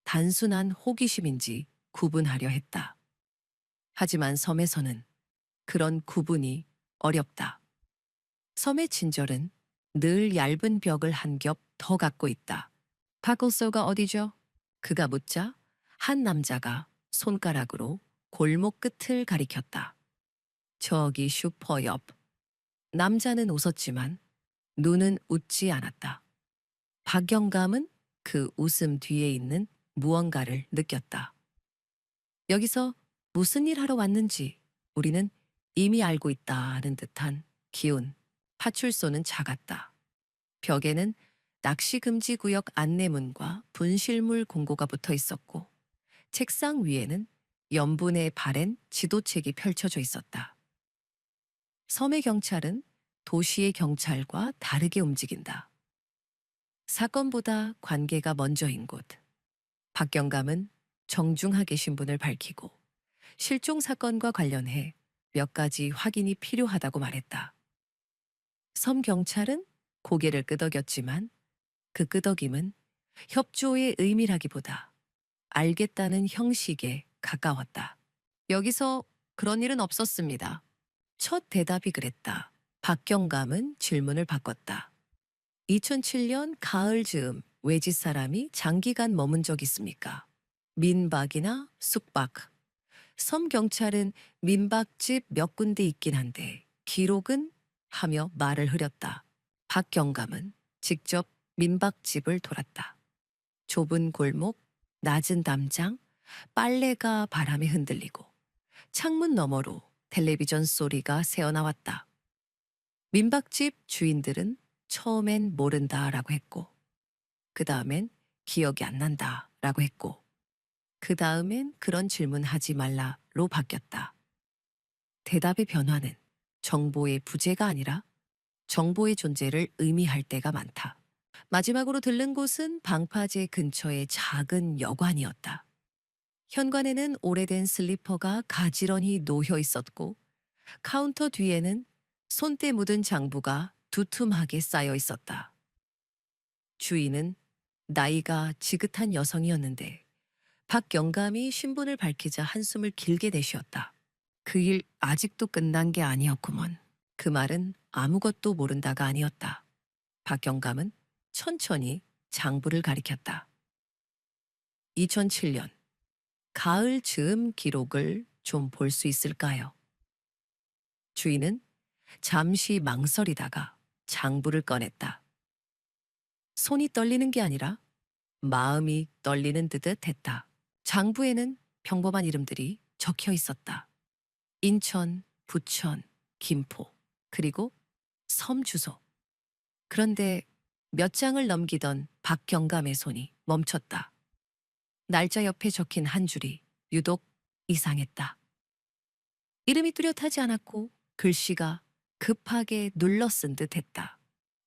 단순한 호기심인지 구분하려 했다. 하지만 섬에서는 그런 구분이 어렵다. 섬의 친절은 늘 얇은 벽을 한 겹 더 갖고 있다. 파클소가 어디죠? 그가 묻자 한 남자가 손가락으로 골목 끝을 가리켰다. 저기 슈퍼 옆. 남자는 웃었지만 눈은 웃지 않았다. 박영감은 그 웃음 뒤에 있는 무언가를 느꼈다. 여기서 무슨 일 하러 왔는지 우리는 이미 알고 있다는 듯한 기운. 파출소는 작았다. 벽에는 낚시 금지 구역 안내문과 분실물 공고가 붙어 있었고 책상 위에는 연분에 바랜 지도책이 펼쳐져 있었다. 섬의 경찰은 도시의 경찰과 다르게 움직인다. 사건보다 관계가 먼저인 곳. 박경감은 정중하게 신분을 밝히고 실종 사건과 관련해 몇 가지 확인이 필요하다고 말했다. 섬 경찰은 고개를 끄덕였지만 그 끄덕임은 협조의 의미라기보다 알겠다는 형식에 가까웠다. 여기서 그런 일은 없었습니다. 첫 대답이 그랬다. 박경감은 질문을 바꿨다. 2007년 가을 즈음 외지 사람이 장기간 머문 적 있습니까? 민박이나 숙박. 섬 경찰은 민박집 몇 군데 있긴 한데 기록은 하며 말을 흐렸다. 박경감은 직접 민박집을 돌았다. 좁은 골목, 낮은 담장, 빨래가 바람에 흔들리고 창문 너머로 텔레비전 소리가 새어나왔다. 민박집 주인들은 처음엔 모른다라고 했고 그 다음엔 기억이 안 난다라고 했고 그 다음엔 그런 질문 하지 말라로 바뀌었다. 대답의 변화는 정보의 부재가 아니라 정보의 존재를 의미할 때가 많다. 마지막으로 들른 곳은 방파제 근처의 작은 여관이었다. 현관에는 오래된 슬리퍼가 가지런히 놓여 있었고 카운터 뒤에는 손때 묻은 장부가 두툼하게 쌓여 있었다. 주인은 나이가 지긋한 여성이었는데 박경감이 신분을 밝히자 한숨을 길게 내쉬었다. 그 일 아직도 끝난 게 아니었구먼. 그 말은 아무것도 모른다가 아니었다. 박경감은 천천히 장부를 가리켰다. 2007년 가을 즈음 기록을 좀 볼 수 있을까요? 주인은 잠시 망설이다가 장부를 꺼냈다. 손이 떨리는 게 아니라 마음이 떨리는 듯 했다. 장부에는 평범한 이름들이 적혀 있었다. 인천, 부천, 김포, 그리고 섬 주소. 그런데 몇 장을 넘기던 박경감의 손이 멈췄다. 날짜 옆에 적힌 한 줄이 유독 이상했다. 이름이 뚜렷하지 않았고 글씨가 급하게 눌러쓴 듯 했다.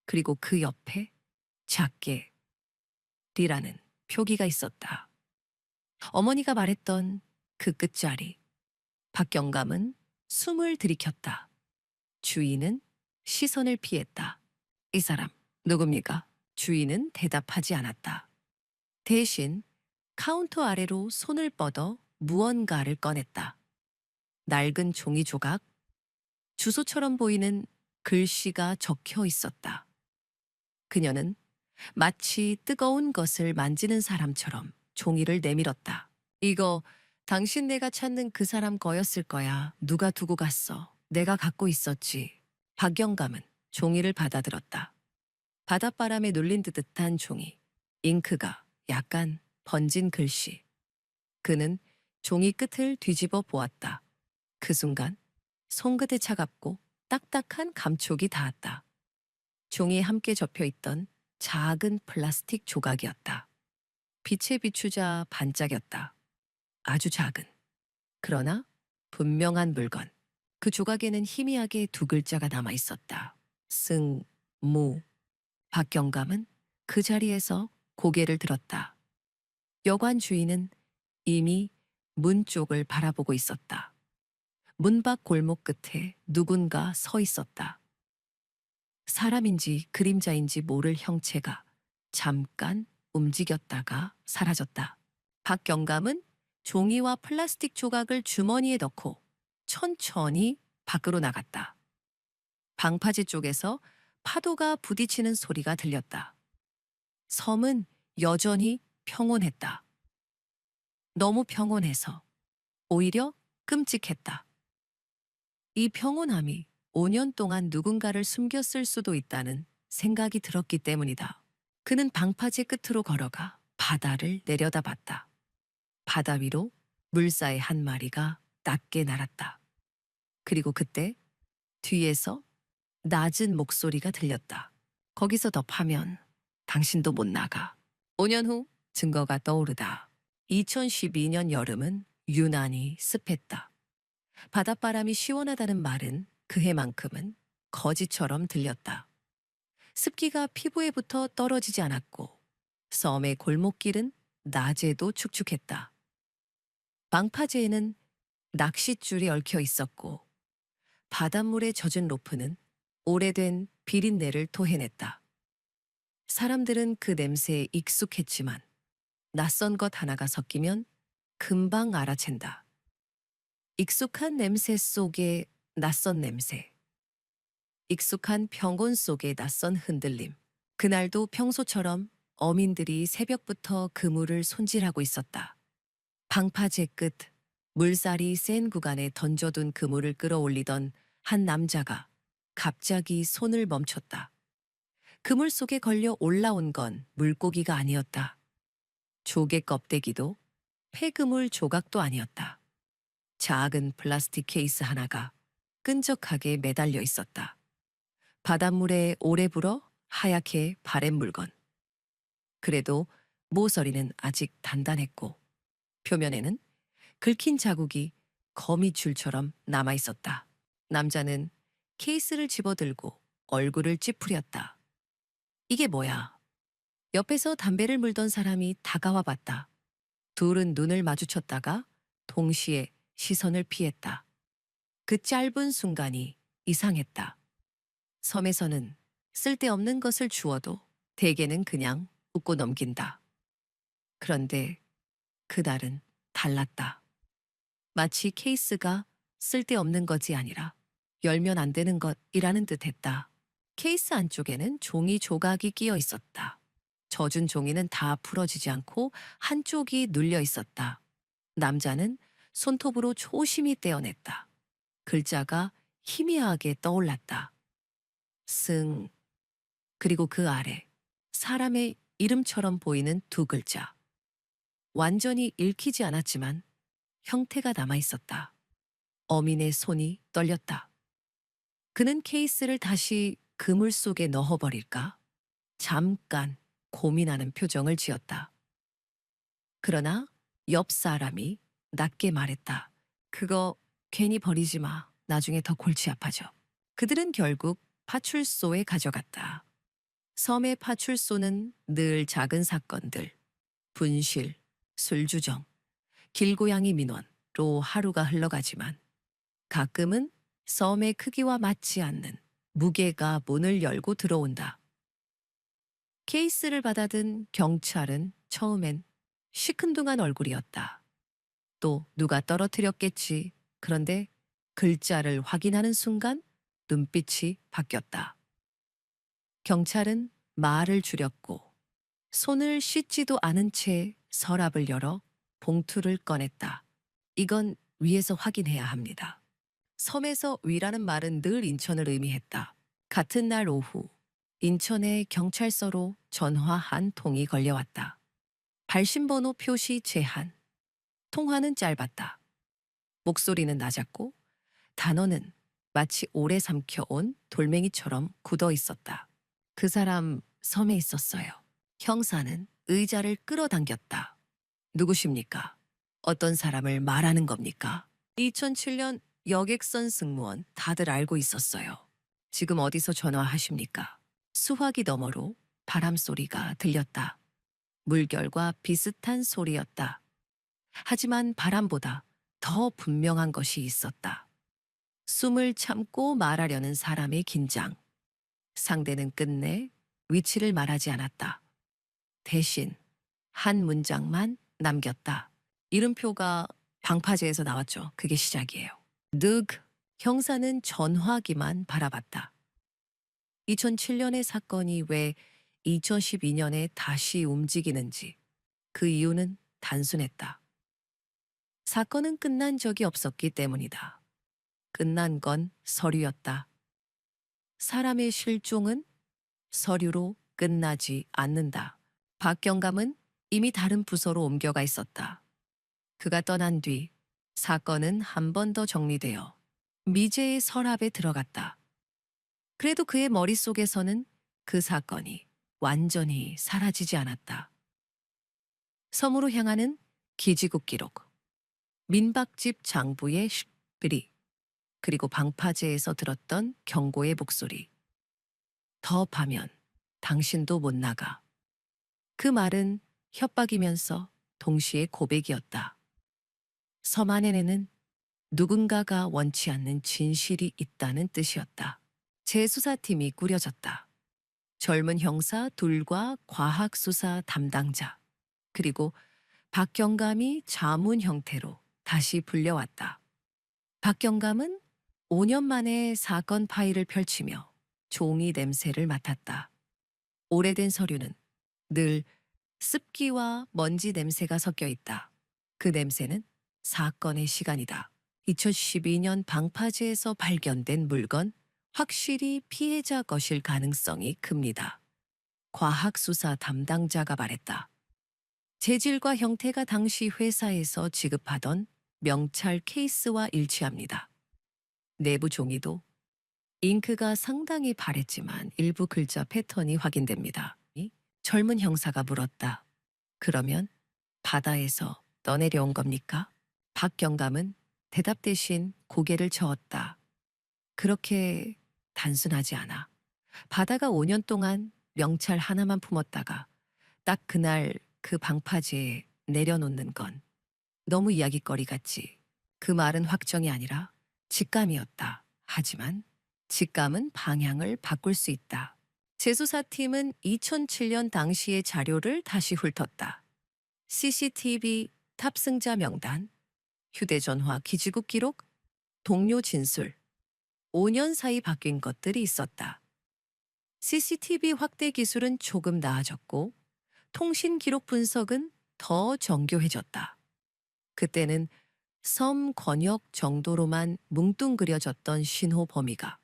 그리고 그 옆에 작게 리라는 표기가 있었다. 어머니가 말했던 그 끝자리. 박경감은 숨을 들이켰다. 주인은 시선을 피했다. 이 사람 누굽니까? 주인은 대답하지 않았다. 대신 카운터 아래로 손을 뻗어 무언가를 꺼냈다. 낡은 종이 조각, 주소처럼 보이는 글씨가 적혀 있었다. 그녀는 마치 뜨거운 것을 만지는 사람처럼 종이를 내밀었다. 이거 당신 내가 찾는 그 사람 거였을 거야. 누가 두고 갔어. 내가 갖고 있었지. 박영감은 종이를 받아들었다. 바닷바람에 눌린 듯한 종이. 잉크가 약간 번진 글씨. 그는 종이 끝을 뒤집어 보았다. 그 순간 손끝에 차갑고 딱딱한 감촉이 닿았다. 종이에 함께 접혀 있던 작은 플라스틱 조각이었다. 빛에 비추자 반짝였다. 아주 작은, 그러나 분명한 물건. 그 조각에는 희미하게 두 글자가 남아 있었다. 승무. 박경감은 그 자리에서 고개를 들었다. 여관 주인은 이미 문 쪽을 바라보고 있었다. 문 밖 골목 끝에 누군가 서 있었다. 사람인지 그림자인지 모를 형체가 잠깐 움직였다가 사라졌다. 박경감은 종이와 플라스틱 조각을 주머니에 넣고 천천히 밖으로 나갔다. 방파제 쪽에서 파도가 부딪히는 소리가 들렸다. 섬은 여전히 평온했다. 너무 평온해서 오히려 끔찍했다. 이 평온함이 5년 동안 누군가를 숨겼을 수도 있다는 생각이 들었기 때문이다. 그는 방파제 끝으로 걸어가 바다를 내려다봤다. 바다 위로 물사의 한 마리가 낮게 날았다. 그리고 그때 뒤에서 낮은 목소리가 들렸다. 거기서 더 파면 당신도 못 나가. 5년 후 증거가 떠오르다. 2012년 여름은 유난히 습했다. 바닷바람이 시원하다는 말은 그 해만큼은 거짓처럼 들렸다. 습기가 피부에 붙어 떨어지지 않았고 섬의 골목길은 낮에도 축축했다. 방파제에는 낚싯줄이 얽혀 있었고 바닷물에 젖은 로프는 오래된 비린내를 토해냈다. 사람들은 그 냄새에 익숙했지만 낯선 것 하나가 섞이면 금방 알아챈다. 익숙한 냄새 속에 낯선 냄새. 익숙한 평온 속에 낯선 흔들림. 그날도 평소처럼 어민들이 새벽부터 그물을 손질하고 있었다. 방파제 끝, 물살이 센 구간에 던져둔 그물을 끌어올리던 한 남자가 갑자기 손을 멈췄다. 그물 속에 걸려 올라온 건 물고기가 아니었다. 조개 껍데기도 폐그물 조각도 아니었다. 작은 플라스틱 케이스 하나가 끈적하게 매달려 있었다. 바닷물에 오래 불어 하얗게 바랜 물건. 그래도 모서리는 아직 단단했고 표면에는 긁힌 자국이 거미줄처럼 남아 있었다. 남자는 케이스를 집어들고 얼굴을 찌푸렸다. 이게 뭐야? 옆에서 담배를 물던 사람이 다가와 봤다. 둘은 눈을 마주쳤다가 동시에 시선을 피했다. 그 짧은 순간이 이상했다. 섬에서는 쓸데없는 것을 주어도 대개는 그냥 웃고 넘긴다. 그런데 그날은 달랐다. 마치 케이스가 쓸데없는 것이 아니라 열면 안 되는 것이라는 듯했다. 케이스 안쪽에는 종이 조각이 끼어 있었다. 젖은 종이는 다 풀어지지 않고 한쪽이 눌려 있었다. 남자는 손톱으로 조심히 떼어냈다. 글자가 희미하게 떠올랐다. 승. 그리고 그 아래 사람의 이름처럼 보이는 두 글자. 완전히 읽히지 않았지만 형태가 남아 있었다. 어민의 손이 떨렸다. 그는 케이스를 다시 그물 속에 넣어버릴까? 잠깐 고민하는 표정을 지었다. 그러나 옆 사람이 낮게 말했다. 그거 괜히 버리지 마. 나중에 더 골치 아파져. 그들은 결국 파출소에 가져갔다. 섬의 파출소는 늘 작은 사건들, 분실, 술주정, 길고양이 민원로 하루가 흘러가지만 가끔은 섬의 크기와 맞지 않는 무게가 문을 열고 들어온다. 케이스를 받아든 경찰은 처음엔 시큰둥한 얼굴이었다. 또 누가 떨어뜨렸겠지. 그런데 글자를 확인하는 순간 눈빛이 바뀌었다. 경찰은 말을 줄였고 손을 씻지도 않은 채 서랍을 열어 봉투를 꺼냈다. 이건 위에서 확인해야 합니다. 섬에서 위라는 말은 늘 인천을 의미했다. 같은 날 오후 인천의 경찰서로 전화 한 통이 걸려왔다. 발신번호 표시 제한. 통화는 짧았다. 목소리는 낮았고 단어는 마치 오래 삼켜온 돌멩이처럼 굳어 있었다. 그 사람 섬에 있었어요. 형사는 의자를 끌어당겼다. 누구십니까? 어떤 사람을 말하는 겁니까? 2007년 여객선 승무원 다들 알고 있었어요. 지금 어디서 전화하십니까? 수화기 너머로 바람 소리가 들렸다. 물결과 비슷한 소리였다. 하지만 바람보다 더 분명한 것이 있었다. 숨을 참고 말하려는 사람의 긴장. 상대는 끝내 위치를 말하지 않았다. 대신 한 문장만 남겼다. 이름표가 방파제에서 나왔죠. 그게 시작이에요. 늑. 형사는 전화기만 바라봤다. 2007년의 사건이 왜 2012년에 다시 움직이는지 그 이유는 단순했다. 사건은 끝난 적이 없었기 때문이다. 끝난 건 서류였다. 사람의 실종은 서류로 끝나지 않는다. 박경감은 이미 다른 부서로 옮겨가 있었다. 그가 떠난 뒤 사건은 한 번 더 정리되어 미제의 서랍에 들어갔다. 그래도 그의 머릿속에서는 그 사건이 완전히 사라지지 않았다. 섬으로 향하는 기지국 기록, 민박집 장부의 쉿리, 그리고 방파제에서 들었던 경고의 목소리. 더 파면 당신도 못 나가. 그 말은 협박이면서 동시에 고백이었다. 섬 안에는 누군가가 원치 않는 진실이 있다는 뜻이었다. 재수사팀이 꾸려졌다. 젊은 형사 둘과 과학수사 담당자, 그리고 박경감이 자문 형태로 다시 불려왔다. 박경감은 5년 만에 사건 파일을 펼치며 종이 냄새를 맡았다. 오래된 서류는 늘 습기와 먼지 냄새가 섞여 있다. 그 냄새는 사건의 시간이다. 2012년 방파제에서 발견된 물건, 확실히 피해자 것일 가능성이 큽니다. 과학수사 담당자가 말했다. 재질과 형태가 당시 회사에서 지급하던 명찰 케이스와 일치합니다. 내부 종이도 잉크가 상당히 바랬지만 일부 글자 패턴이 확인됩니다. 젊은 형사가 물었다. 그러면 바다에서 떠내려온 겁니까? 박경감은 대답 대신 고개를 저었다. 그렇게 단순하지 않아. 바다가 5년 동안 명찰 하나만 품었다가 딱 그날 그 방파제에 내려놓는 건 너무 이야기거리 같지. 그 말은 확정이 아니라 직감이었다. 하지만 직감은 방향을 바꿀 수 있다. 재수사팀은 2007년 당시의 자료를 다시 훑었다. CCTV 탑승자 명단, 휴대전화 기지국 기록, 동료 진술, 5년 사이 바뀐 것들이 있었다. CCTV 확대 기술은 조금 나아졌고 통신 기록 분석은 더 정교해졌다. 그때는 섬 권역 정도로만 뭉뚱그려졌던 신호 범위가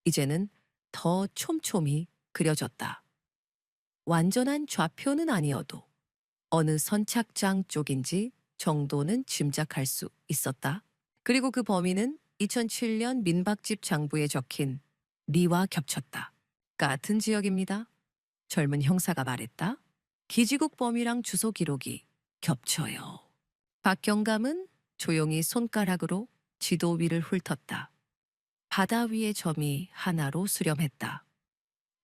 이제는 더 촘촘히 그려졌다. 완전한 좌표는 아니어도 어느 선착장 쪽인지 정도는 짐작할 수 있었다. 그리고 그 범위는 2007년 민박집 장부에 적힌 리와 겹쳤다. 같은 지역입니다. 젊은 형사가 말했다. 기지국 범위랑 주소 기록이 겹쳐요. 박경감은 조용히 손가락으로 지도 위를 훑었다. 바다 위의 점이 하나로 수렴했다.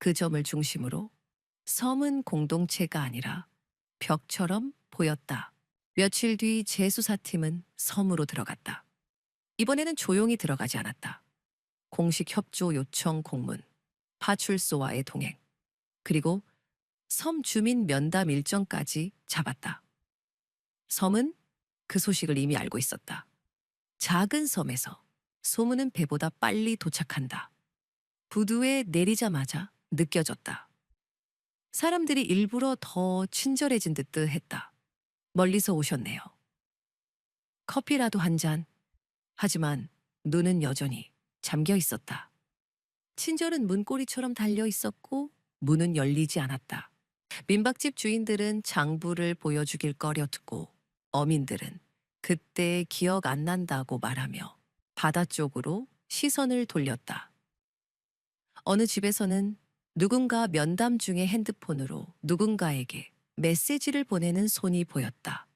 그 점을 중심으로 섬은 공동체가 아니라 벽처럼 보였다. 며칠 뒤 재수사팀은 섬으로 들어갔다. 이번에는 조용히 들어가지 않았다. 공식 협조 요청 공문, 파출소와의 동행, 그리고 섬 주민 면담 일정까지 잡았다. 섬은 그 소식을 이미 알고 있었다. 작은 섬에서 소문은 배보다 빨리 도착한다. 부두에 내리자마자 느껴졌다. 사람들이 일부러 더 친절해진 듯 했다. 멀리서 오셨네요. 커피라도 한 잔. 하지만 눈은 여전히 잠겨 있었다. 친절은 문고리처럼 달려 있었고 문은 열리지 않았다. 민박집 주인들은 장부를 보여주길 꺼려두고 어민들은 그때 기억 안 난다고 말하며 바다 쪽으로 시선을 돌렸다. 어느 집에서는 누군가 면담 중에 핸드폰으로 누군가에게 메시지를 보내는 손이 보였다.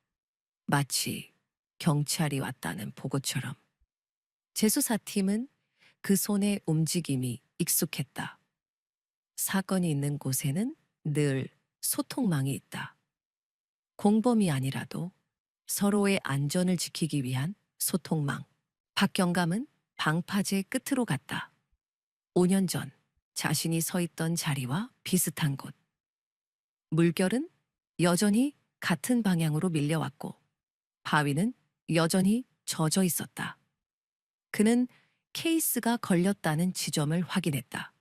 마치 경찰이 왔다는 보고처럼. 재수사팀은 그 손의 움직임이 익숙했다. 사건이 있는 곳에는 늘 소통망이 있다. 공범이 아니라도 서로의 안전을 지키기 위한 소통망. 박경감은 방파제 끝으로 갔다. 5년 전 자신이 서 있던 자리와 비슷한 곳. 물결은 여전히 같은 방향으로 밀려왔고 바위는 여전히 젖어 있었다. 그는 케이스가 걸렸다는 지점을 확인했다.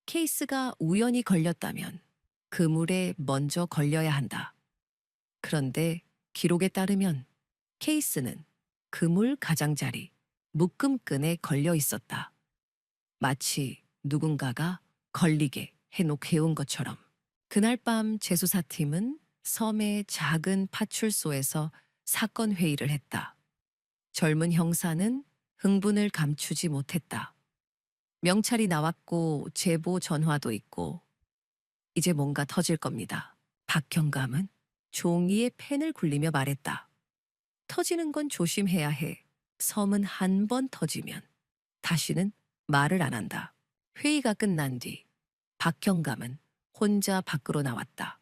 케이스가 우연히 걸렸다면 그물에 먼저 걸려야 한다. 그런데 기록에 따르면 케이스는 그물 가장자리 묶음끈에 걸려 있었다. 마치 누군가가 걸리게 해놓은 것처럼. 그날 밤 재수사팀은 섬의 작은 파출소에서 사건 회의를 했다. 젊은 형사는 흥분을 감추지 못했다. 명찰이 나왔고 제보 전화도 있고 이제 뭔가 터질 겁니다. 박경감은 종이에 펜을 굴리며 말했다. 터지는 건 조심해야 해. 섬은 한 번 터지면 다시는 말을 안 한다. 회의가 끝난 뒤 박경감은 혼자 밖으로 나왔다.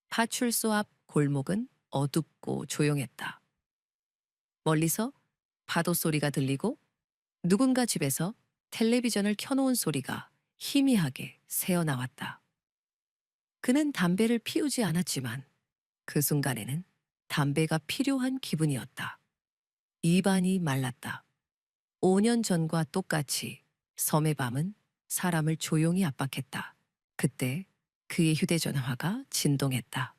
파출소 앞 골목은 어둡고 조용했다. 멀리서 파도 소리가 들리고 누군가 집에서 텔레비전을 켜놓은 소리가 희미하게 새어나왔다. 그는 담배를 피우지 않았지만 그 순간에는 담배가 필요한 기분이었다. 입안이 말랐다. 5년 전과 똑같이 섬의 밤은 사람을 조용히 압박했다. 그때 그의 휴대전화가 진동했다.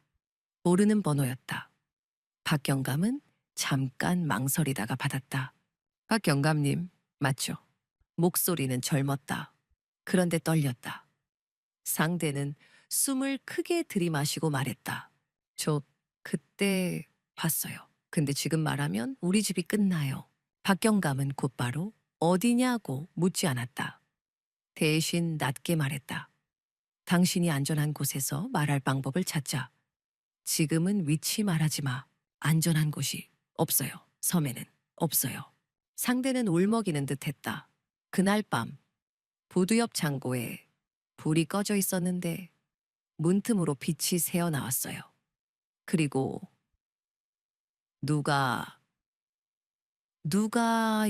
모르는 번호였다. 박경감은 잠깐 망설이다가 받았다. 박경감님, 맞죠? 목소리는 젊었다. 그런데 떨렸다. 상대는 숨을 크게 들이마시고 말했다. 저 그때 봤어요. 근데 지금 말하면 우리 집이 끝나요. 박경감은 곧바로 어디냐고 묻지 않았다. 대신 낮게 말했다. 당신이 안전한 곳에서 말할 방법을 찾자. 지금은 위치 말하지 마. 안전한 곳이 없어요. 섬에는 없어요. 상대는 울먹이는 듯 했다. 그날 밤 부두 옆 창고에 불이 꺼져 있었는데 문틈으로 빛이 새어 나왔어요. 그리고 누가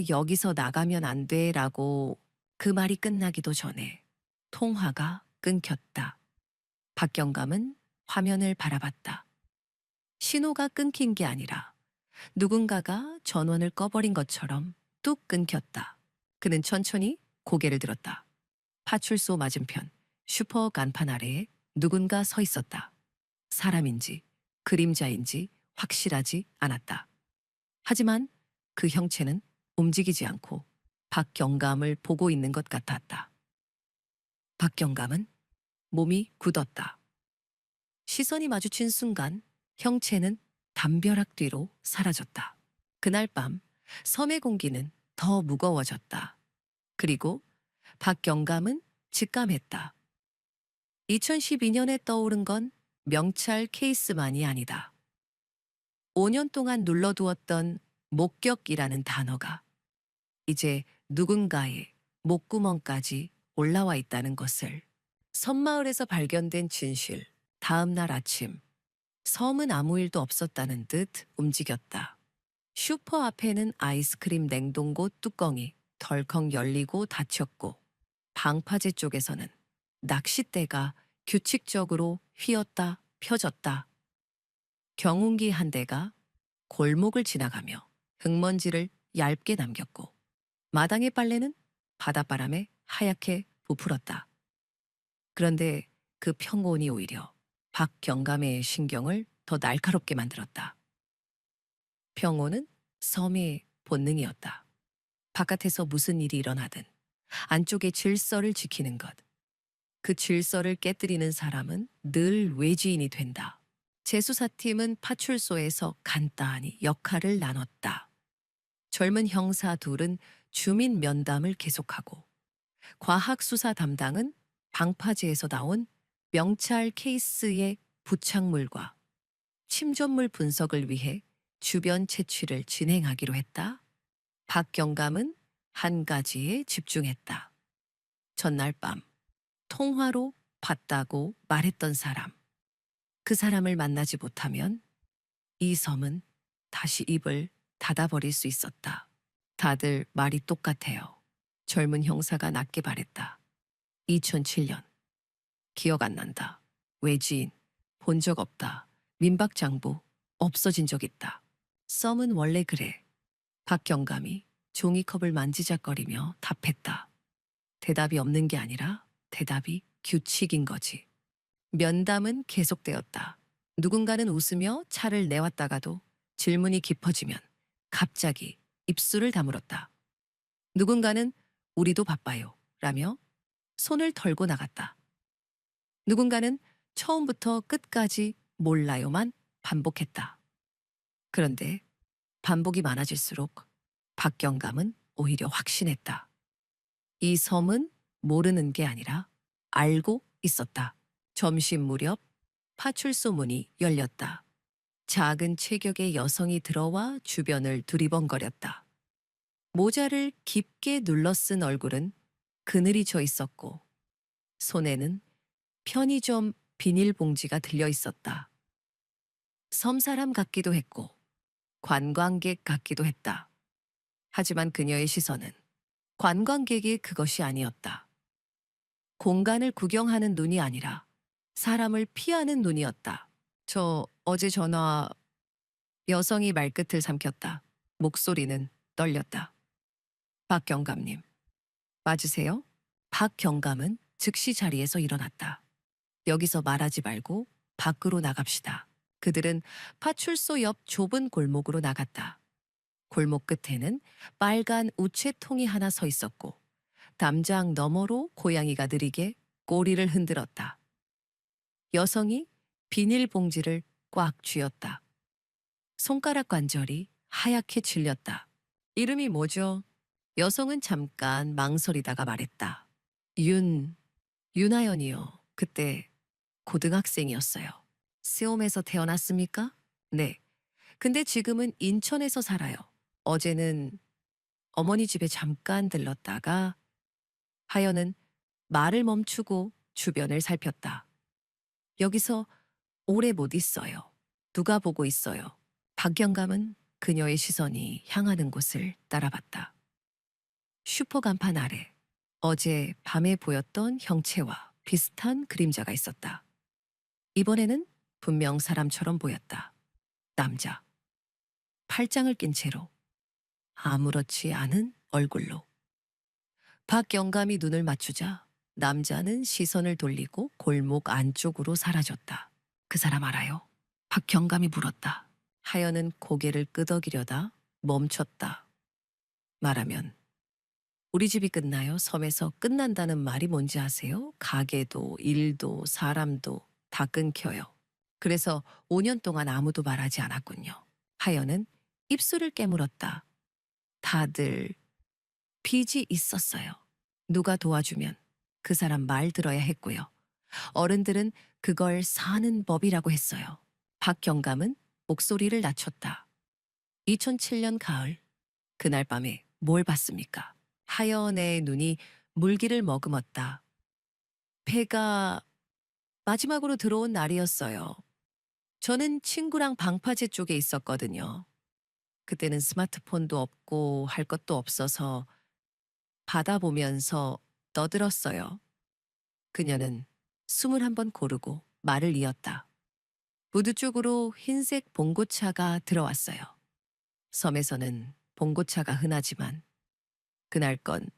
여기서 나가면 안 돼라고 그 말이 끝나기도 전에 통화가 끊겼다. 박경감은 화면을 바라봤다. 신호가 끊긴 게 아니라 누군가가 전원을 꺼버린 것처럼 뚝 끊겼다. 그는 천천히 고개를 들었다. 파출소 맞은편 슈퍼 간판 아래에 누군가 서 있었다. 사람인지 그림자인지 확실하지 않았다. 하지만 그 형체는 움직이지 않고 박경감을 보고 있는 것 같았다. 박경감은 몸이 굳었다. 시선이 마주친 순간 형체는 담벼락 뒤로 사라졌다. 그날 밤 섬의 공기는 더 무거워졌다. 그리고 박경감은 직감했다. 2012년에 떠오른 건 명찰 케이스만이 아니다. 5년 동안 눌러두었던 목격이라는 단어가 이제 누군가의 목구멍까지 올라와 있다는 것을. 섬마을에서 발견된 진실. 다음 날 아침 섬은 아무 일도 없었다는 듯 움직였다. 슈퍼 앞에는 아이스크림 냉동고 뚜껑이 덜컥 열리고 닫혔고 방파제 쪽에서는 낚싯대가 규칙적으로 휘었다 펴졌다. 경운기 한 대가 골목을 지나가며 흙먼지를 얇게 남겼고 마당의 빨래는 바닷바람에 하얗게 부풀었다. 그런데 그 평온이 오히려 박경감의 신경을 더 날카롭게 만들었다. 평온은 섬의 본능이었다. 바깥에서 무슨 일이 일어나든 안쪽의 질서를 지키는 것. 그 질서를 깨뜨리는 사람은 늘 외지인이 된다. 재수사팀은 파출소에서 간단히 역할을 나눴다. 젊은 형사 둘은 주민 면담을 계속하고 과학수사 담당은 방파제에서 나온 명찰 케이스의 부착물과 침전물 분석을 위해 주변 채취를 진행하기로 했다. 박경감은 한 가지에 집중했다. 전날 밤 통화로 봤다고 말했던 사람. 그 사람을 만나지 못하면 이 섬은 다시 입을 닫아버릴 수 있었다. 다들 말이 똑같아요. 젊은 형사가 낫게 바랬다. 2007년. 기억 안 난다. 외지인. 본 적 없다. 민박장부. 없어진 적 있다. 썸은 원래 그래. 박경감이 종이컵을 만지작거리며 답했다. 대답이 없는 게 아니라 대답이 규칙인 거지. 면담은 계속되었다. 누군가는 웃으며 차를 내왔다가도 질문이 깊어지면 갑자기 입술을 다물었다. 누군가는 우리도 바빠요. 라며 손을 털고 나갔다. 누군가는 처음부터 끝까지 몰라요만 반복했다. 그런데 반복이 많아질수록 박경감은 오히려 확신했다. 이 섬은 모르는 게 아니라 알고 있었다. 점심 무렵 파출소 문이 열렸다. 작은 체격의 여성이 들어와 주변을 두리번거렸다. 모자를 깊게 눌러쓴 얼굴은 그늘이 져 있었고 손에는 편의점 비닐봉지가 들려 있었다. 섬 사람 같기도 했고 관광객 같기도 했다. 하지만 그녀의 시선은 관광객의 그것이 아니었다. 공간을 구경하는 눈이 아니라 사람을 피하는 눈이었다. 저 어제 전화. 여성이 말끝을 삼켰다. 목소리는 떨렸다. 박경감님. 맞으세요? 박경감은 즉시 자리에서 일어났다. 여기서 말하지 말고 밖으로 나갑시다. 그들은 파출소 옆 좁은 골목으로 나갔다. 골목 끝에는 빨간 우체통이 하나 서 있었고 담장 너머로 고양이가 느리게 꼬리를 흔들었다. 여성이 비닐봉지를 꽉 쥐었다. 손가락 관절이 하얗게 질렸다. 이름이 뭐죠? 여성은 잠깐 망설이다가 말했다. 윤하연이요. 그때 고등학생이었어요. 시홈에서 태어났습니까? 네. 근데 지금은 인천에서 살아요. 어제는 어머니 집에 잠깐 들렀다가. 하연은 말을 멈추고 주변을 살폈다. 여기서 오래 못 있어요. 누가 보고 있어요. 박경감은 그녀의 시선이 향하는 곳을 따라봤다. 슈퍼 간판 아래 어제 밤에 보였던 형체와 비슷한 그림자가 있었다. 이번에는 분명 사람처럼 보였다. 남자. 팔짱을 낀 채로 아무렇지 않은 얼굴로. 박경감이 눈을 맞추자 남자는 시선을 돌리고 골목 안쪽으로 사라졌다. 그 사람 알아요? 박경감이 물었다. 하연은 고개를 끄덕이려다 멈췄다. 말하면 우리 집이 끝나요? 섬에서 끝난다는 말이 뭔지 아세요? 가게도 일도 사람도 다 끊겨요. 그래서 5년 동안 아무도 말하지 않았군요. 하연은 입술을 깨물었다. 다들 빚이 있었어요. 누가 도와주면 그 사람 말 들어야 했고요. 어른들은 그걸 사는 법이라고 했어요. 박경감은 목소리를 낮췄다. 2007년 가을, 그날 밤에 뭘 봤습니까? 하연의 눈이 물기를 머금었다. 배가 마지막으로 들어온 날이었어요. 저는 친구랑 방파제 쪽에 있었거든요. 그때는 스마트폰도 없고 할 것도 없어서 바다 보면서 떠들었어요. 그녀는 숨을 한번 고르고 말을 이었다. 무드 쪽으로 흰색 봉고차가 들어왔어요. 섬에서는 봉고차가 흔하지만 그날 건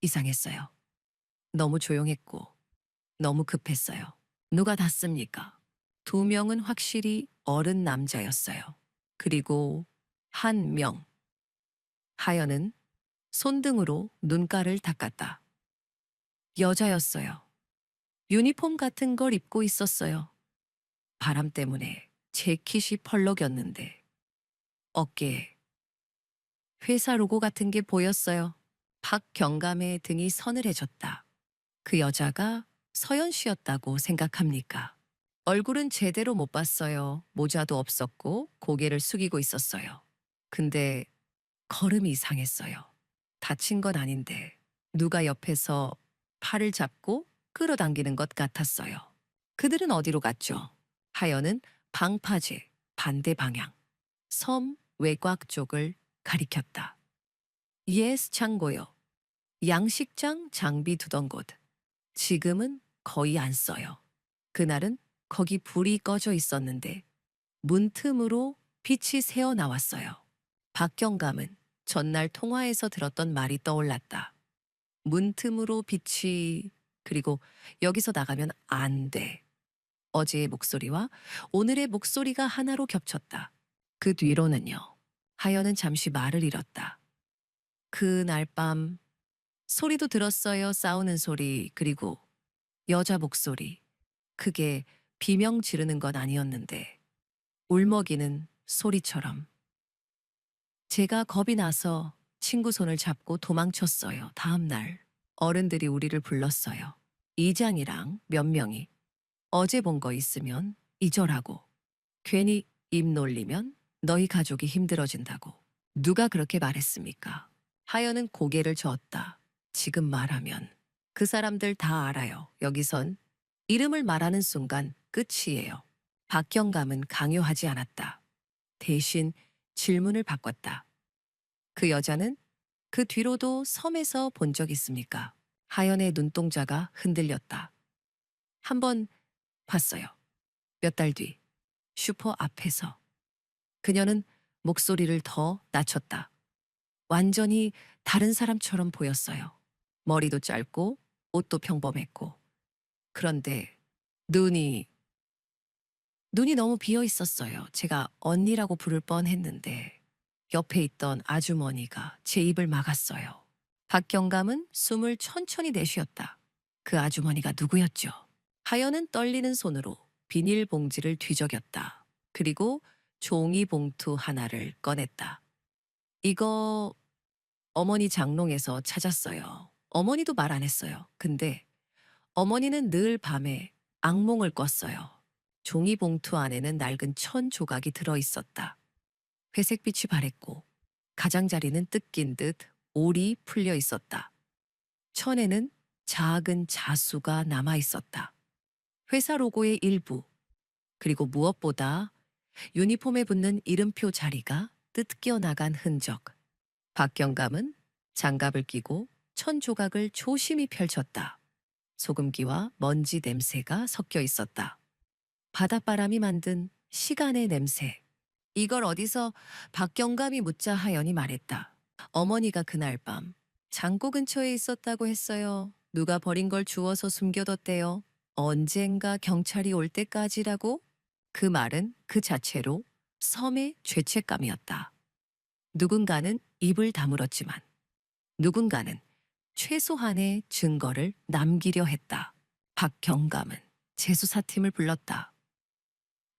이상했어요. 너무 조용했고 너무 급했어요. 누가 탔습니까? 2명은 확실히 어른 남자였어요. 그리고 1명. 하연은 손등으로 눈가를 닦았다. 여자였어요. 유니폼 같은 걸 입고 있었어요. 바람 때문에 재킷이 펄럭였는데 어깨에 회사 로고 같은 게 보였어요. 박경감의 등이 서늘해졌다. 그 여자가 서연 씨였다고 생각합니까? 얼굴은 제대로 못 봤어요. 모자도 없었고 고개를 숙이고 있었어요. 근데 걸음이 이상했어요. 다친 건 아닌데 누가 옆에서 팔을 잡고 끌어당기는 것 같았어요. 그들은 어디로 갔죠? 하연은 방파제 반대 방향, 섬 외곽 쪽을 가리켰다. 예스 창고요. 양식장 장비 두던 곳. 지금은 거의 안 써요. 그날은 거기 불이 꺼져 있었는데 문틈으로 빛이 새어 나왔어요. 박경감은 전날 통화에서 들었던 말이 떠올랐다. 문틈으로 빛이, 그리고 여기서 나가면 안 돼. 어제의 목소리와 오늘의 목소리가 하나로 겹쳤다. 그 뒤로는요. 하연은 잠시 말을 잃었다. 그날 밤 소리도 들었어요. 싸우는 소리, 그리고 여자 목소리. 그게 비명 지르는 건 아니었는데 울먹이는 소리처럼. 제가 겁이 나서 친구 손을 잡고 도망쳤어요. 다음 날 어른들이 우리를 불렀어요. 이장이랑 몇 명이 어제 본 거 있으면 잊어라고. 괜히 입 놀리면 너희 가족이 힘들어진다고. 누가 그렇게 말했습니까? 하연은 고개를 저었다. 지금 말하면 그 사람들 다 알아요. 여기선 이름을 말하는 순간 끝이에요. 박경감은 강요하지 않았다. 대신 질문을 바꿨다. 그 여자는 그 뒤로도 섬에서 본 적 있습니까? 하연의 눈동자가 흔들렸다. 한 번 봤어요. 몇 달 뒤, 슈퍼 앞에서. 그녀는 목소리를 더 낮췄다. 완전히 다른 사람처럼 보였어요. 머리도 짧고 옷도 평범했고. 그런데 눈이 너무 비어 있었어요. 제가 언니라고 부를 뻔했는데 옆에 있던 아주머니가 제 입을 막았어요. 박경감은 숨을 천천히 내쉬었다. 그 아주머니가 누구였죠? 하연은 떨리는 손으로 비닐봉지를 뒤적였다. 그리고 종이 봉투 하나를 꺼냈다. 이거 어머니 장롱에서 찾았어요. 어머니도 말 안 했어요. 근데 어머니는 늘 밤에 악몽을 꿨어요. 종이 봉투 안에는 낡은 천 조각이 들어 있었다. 회색빛이 바랬고 가장자리는 뜯긴 듯 올이 풀려 있었다. 천에는 작은 자수가 남아 있었다. 회사 로고의 일부, 그리고 무엇보다 유니폼에 붙는 이름표 자리가 뜯겨 나간 흔적. 박경감은 장갑을 끼고 천 조각을 조심히 펼쳤다. 소금기와 먼지 냄새가 섞여 있었다. 바닷바람이 만든 시간의 냄새. 이걸 어디서 박경감이 묻자 하연이 말했다. 어머니가 그날 밤 창고 근처에 있었다고 했어요. 누가 버린 걸 주워서 숨겨뒀대요. 언젠가 경찰이 올 때까지라고? 그 말은 그 자체로 섬의 죄책감이었다. 누군가는 입을 다물었지만 누군가는 최소한의 증거를 남기려 했다. 박경감은 재수사팀을 불렀다.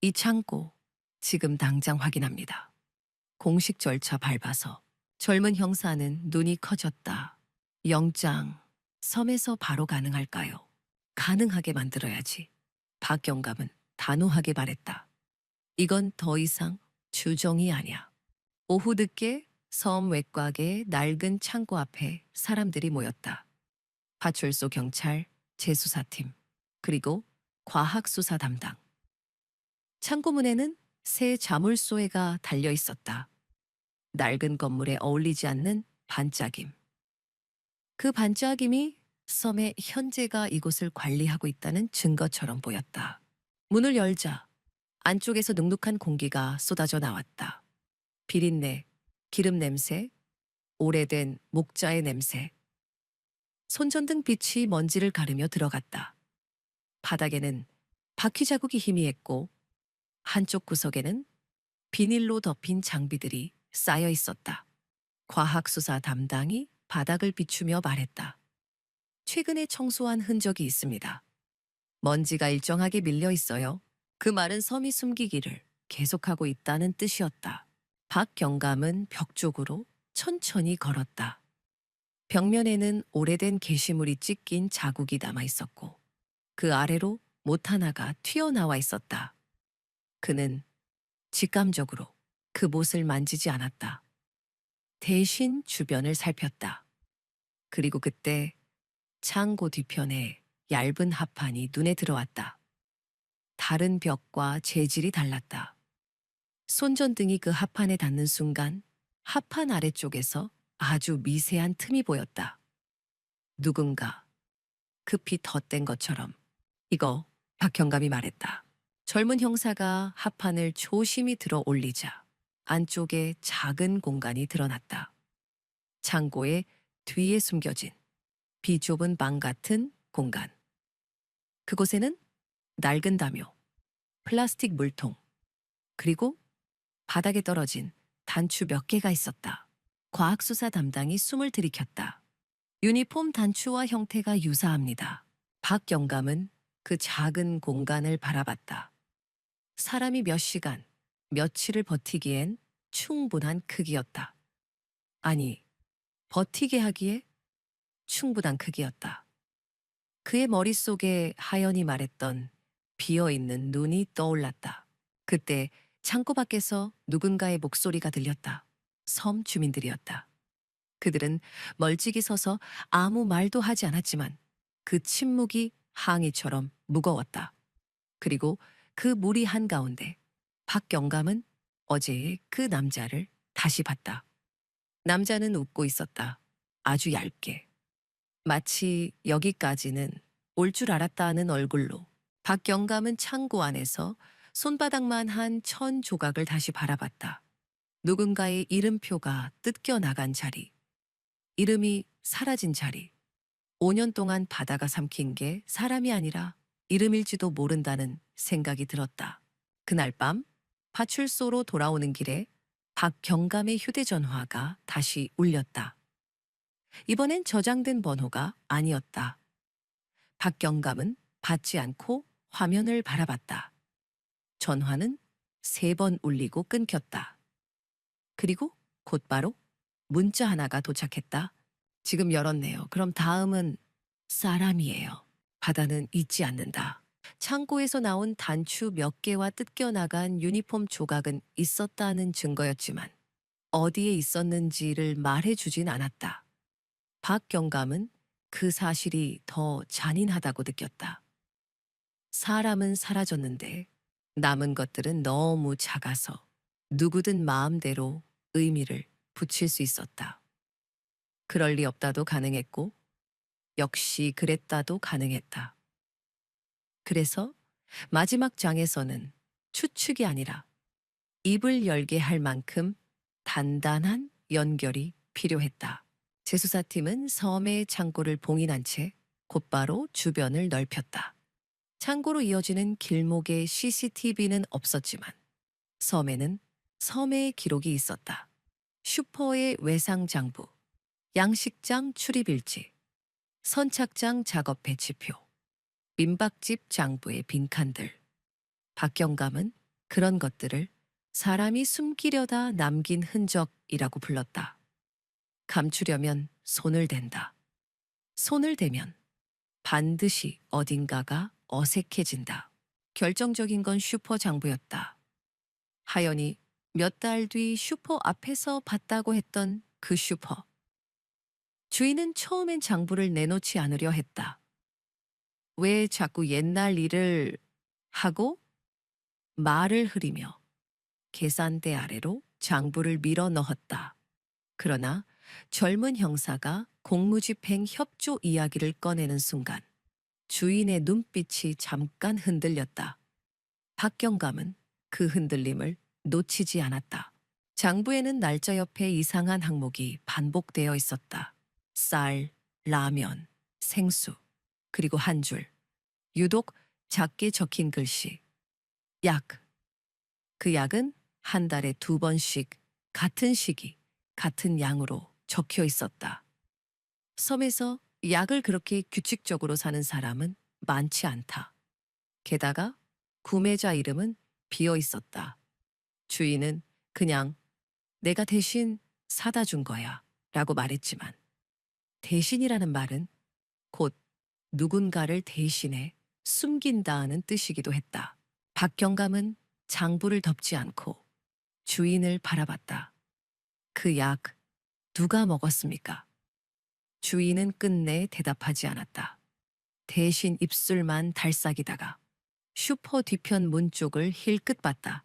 이 창고 지금 당장 확인합니다. 공식 절차 밟아서 젊은 형사는 눈이 커졌다. 영장 섬에서 바로 가능할까요? 가능하게 만들어야지. 박경감은 단호하게 말했다. 이건 더 이상 주정이 아니야. 오후 늦게 섬 외곽의 낡은 창고 앞에 사람들이 모였다. 파출소 경찰, 재수사팀, 그리고 과학수사 담당. 창고 문에는 새 자물쇠가 달려 있었다. 낡은 건물에 어울리지 않는 반짝임. 그 반짝임이 섬의 현재가 이곳을 관리하고 있다는 증거처럼 보였다. 문을 열자 안쪽에서 눅눅한 공기가 쏟아져 나왔다. 비린내, 기름 냄새, 오래된 목자의 냄새. 손전등 빛이 먼지를 가르며 들어갔다. 바닥에는 바퀴 자국이 희미했고 한쪽 구석에는 비닐로 덮인 장비들이 쌓여 있었다. 과학수사 담당이 바닥을 비추며 말했다. 최근에 청소한 흔적이 있습니다. 먼지가 일정하게 밀려 있어요. 그 말은 섬이 숨기기를 계속하고 있다는 뜻이었다. 박경감은 벽 쪽으로 천천히 걸었다. 벽면에는 오래된 게시물이 찢긴 자국이 남아 있었고 그 아래로 못 하나가 튀어나와 있었다. 그는 직감적으로 그 못을 만지지 않았다. 대신 주변을 살폈다. 그리고 그때 창고 뒤편에 얇은 합판이 눈에 들어왔다. 다른 벽과 재질이 달랐다. 손전등이 그 합판에 닿는 순간 합판 아래쪽에서 아주 미세한 틈이 보였다. 누군가 급히 덧댄 것처럼. 이거, 박형감이 말했다. 젊은 형사가 합판을 조심히 들어 올리자 안쪽에 작은 공간이 드러났다. 창고의 뒤에 숨겨진 비좁은 방 같은 공간. 그곳에는 낡은 담요, 플라스틱 물통, 그리고 바닥에 떨어진 단추 몇 개가 있었다. 과학수사 담당이 숨을 들이켰다. 유니폼 단추와 형태가 유사합니다. 박 영감은 그 작은 공간을 바라봤다. 사람이 몇 시간, 며칠을 버티기엔 충분한 크기였다. 아니, 버티게 하기에 충분한 크기였다. 그의 머릿속에 하연이 말했던 비어있는 눈이 떠올랐다. 그때 창고 밖에서 누군가의 목소리가 들렸다. 섬 주민들이었다. 그들은 멀찍이 서서 아무 말도 하지 않았지만 그 침묵이 항이처럼 무거웠다. 그리고 그 무리 한가운데 박경감은 어제의 그 남자를 다시 봤다. 남자는 웃고 있었다. 아주 얇게. 마치 여기까지는 올 줄 알았다 하는 얼굴로. 박경감은 창고 안에서 손바닥만 한 천 조각을 다시 바라봤다. 누군가의 이름표가 뜯겨 나간 자리. 이름이 사라진 자리. 5년 동안 바다가 삼킨 게 사람이 아니라 이름일지도 모른다는 생각이 들었다. 그날 밤 파출소로 돌아오는 길에 박경감의 휴대전화가 다시 울렸다. 이번엔 저장된 번호가 아니었다. 박경감은 받지 않고 화면을 바라봤다. 전화는 3번 울리고 끊겼다. 그리고 곧바로 문자 하나가 도착했다. 지금 열었네요. 그럼 다음은 사람이에요. 바다는 잊지 않는다. 창고에서 나온 단추 몇 개와 뜯겨나간 유니폼 조각은 있었다는 증거였지만 어디에 있었는지를 말해주진 않았다. 박경감은 그 사실이 더 잔인하다고 느꼈다. 사람은 사라졌는데 남은 것들은 너무 작아서 누구든 마음대로 의미를 붙일 수 있었다. 그럴 리 없다도 가능했고 역시 그랬다도 가능했다. 그래서 마지막 장에서는 추측이 아니라 입을 열게 할 만큼 단단한 연결이 필요했다. 재수사팀은 섬의 창고를 봉인한 채 곧바로 주변을 넓혔다. 창고로 이어지는 길목에 CCTV는 없었지만 섬에는 섬의 기록이 있었다. 슈퍼의 외상 장부, 양식장 출입일지, 선착장 작업 배치표, 민박집 장부의 빈칸들. 박경감은 그런 것들을 사람이 숨기려다 남긴 흔적이라고 불렀다. 감추려면 손을 댄다. 손을 대면 반드시 어딘가가 어색해진다. 결정적인 건 슈퍼 장부였다. 하연이 몇 달 뒤 슈퍼 앞에서 봤다고 했던 그 슈퍼. 주인은 처음엔 장부를 내놓지 않으려 했다. 왜 자꾸 옛날 일을 하고 말을 흐리며 계산대 아래로 장부를 밀어 넣었다. 그러나 젊은 형사가 공무집행 협조 이야기를 꺼내는 순간 주인의 눈빛이 잠깐 흔들렸다. 박경감은 그 흔들림을 놓치지 않았다. 장부에는 날짜 옆에 이상한 항목이 반복되어 있었다. 쌀, 라면, 생수, 그리고 한 줄. 유독 작게 적힌 글씨. 약. 그 약은 한 달에 2번씩 같은 시기, 같은 양으로 적혀 있었다. 섬에서 약을 그렇게 규칙적으로 사는 사람은 많지 않다. 게다가 구매자 이름은 비어 있었다. 주인은 그냥 내가 대신 사다 준 거야 라고 말했지만 대신이라는 말은 곧 누군가를 대신해 숨긴다는 뜻이기도 했다. 박경감은 장부를 덮지 않고 주인을 바라봤다. 그 약 누가 먹었습니까? 주인은 끝내 대답하지 않았다. 대신 입술만 달싹이다가 슈퍼 뒤편 문 쪽을 힐끗 봤다.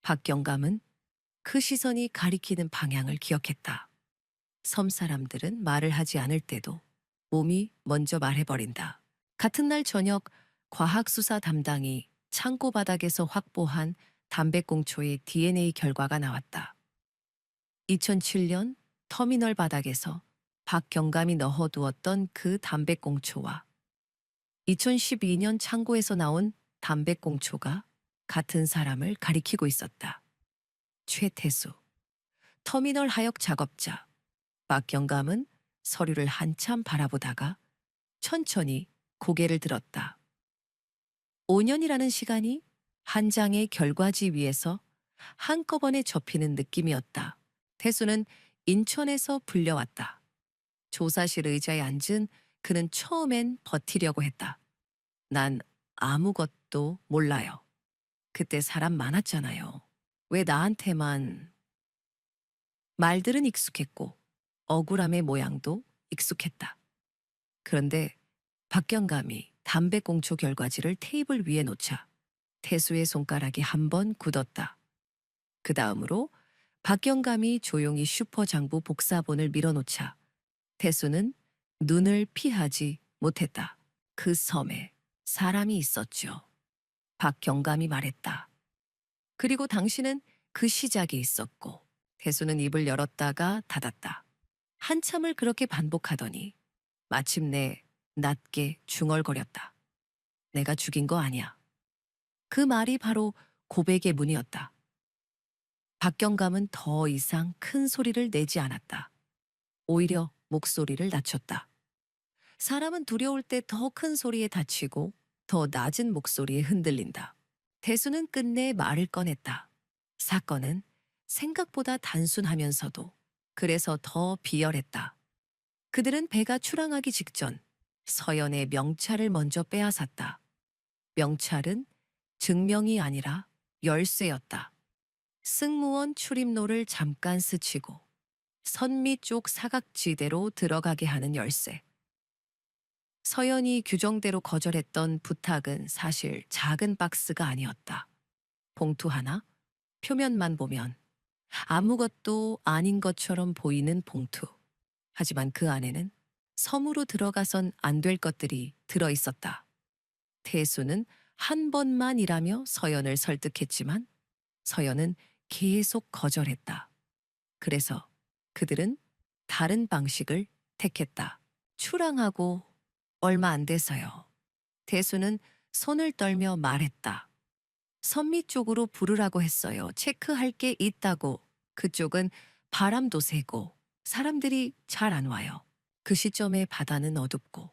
박경감은 그 시선이 가리키는 방향을 기억했다. 섬 사람들은 말을 하지 않을 때도 몸이 먼저 말해버린다. 같은 날 저녁 과학수사 담당이 창고 바닥에서 확보한 담배꽁초의 DNA 결과가 나왔다. 2007년 터미널 바닥에서 박경감이 넣어두었던 그 담배꽁초와 2012년 창고에서 나온 담배꽁초가 같은 사람을 가리키고 있었다. 최태수, 터미널 하역 작업자. 박경감은 서류를 한참 바라보다가 천천히 고개를 들었다. 5년이라는 시간이 한 장의 결과지 위에서 한꺼번에 접히는 느낌이었다. 태수는 인천에서 불려왔다. 조사실 의자에 앉은 그는 처음엔 버티려고 했다. 난 아무것도 몰라요. 그때 사람 많았잖아요. 왜 나한테만... 말들은 익숙했고 억울함의 모양도 익숙했다. 그런데 박경감이 담배꽁초 결과지를 테이블 위에 놓자 태수의 손가락이 한 번 굳었다. 그 다음으로 박경감이 조용히 슈퍼장부 복사본을 밀어놓자 태수는 눈을 피하지 못했다. 그 섬에 사람이 있었죠. 박경감이 말했다. 그리고 당신은 그 시작이 있었고 태수는 입을 열었다가 닫았다. 한참을 그렇게 반복하더니 마침내 낮게 중얼거렸다. 내가 죽인 거 아니야. 그 말이 바로 고백의 문이었다. 박경감은 더 이상 큰 소리를 내지 않았다. 오히려 목소리를 낮췄다. 사람은 두려울 때 더 큰 소리에 다치고 더 낮은 목소리에 흔들린다. 태수는 끝내 말을 꺼냈다. 사건은 생각보다 단순하면서도 그래서 더 비열했다. 그들은 배가 출항하기 직전 서연의 명찰을 먼저 빼앗았다. 명찰은 증명이 아니라 열쇠였다. 승무원 출입로를 잠깐 스치고 선미 쪽 사각지대로 들어가게 하는 열쇠. 서연이 규정대로 거절했던 부탁은 사실 작은 박스가 아니었다. 봉투 하나, 표면만 보면 아무것도 아닌 것처럼 보이는 봉투. 하지만 그 안에는 섬으로 들어가선 안 될 것들이 들어 있었다. 태수는 한 번만이라며 서연을 설득했지만 서연은 계속 거절했다. 그래서 그들은 다른 방식을 택했다. 출항하고 얼마 안 돼서요. 태수는 손을 떨며 말했다. 선미 쪽으로 부르라고 했어요. 체크할 게 있다고. 그쪽은 바람도 세고 사람들이 잘 안 와요. 그 시점에 바다는 어둡고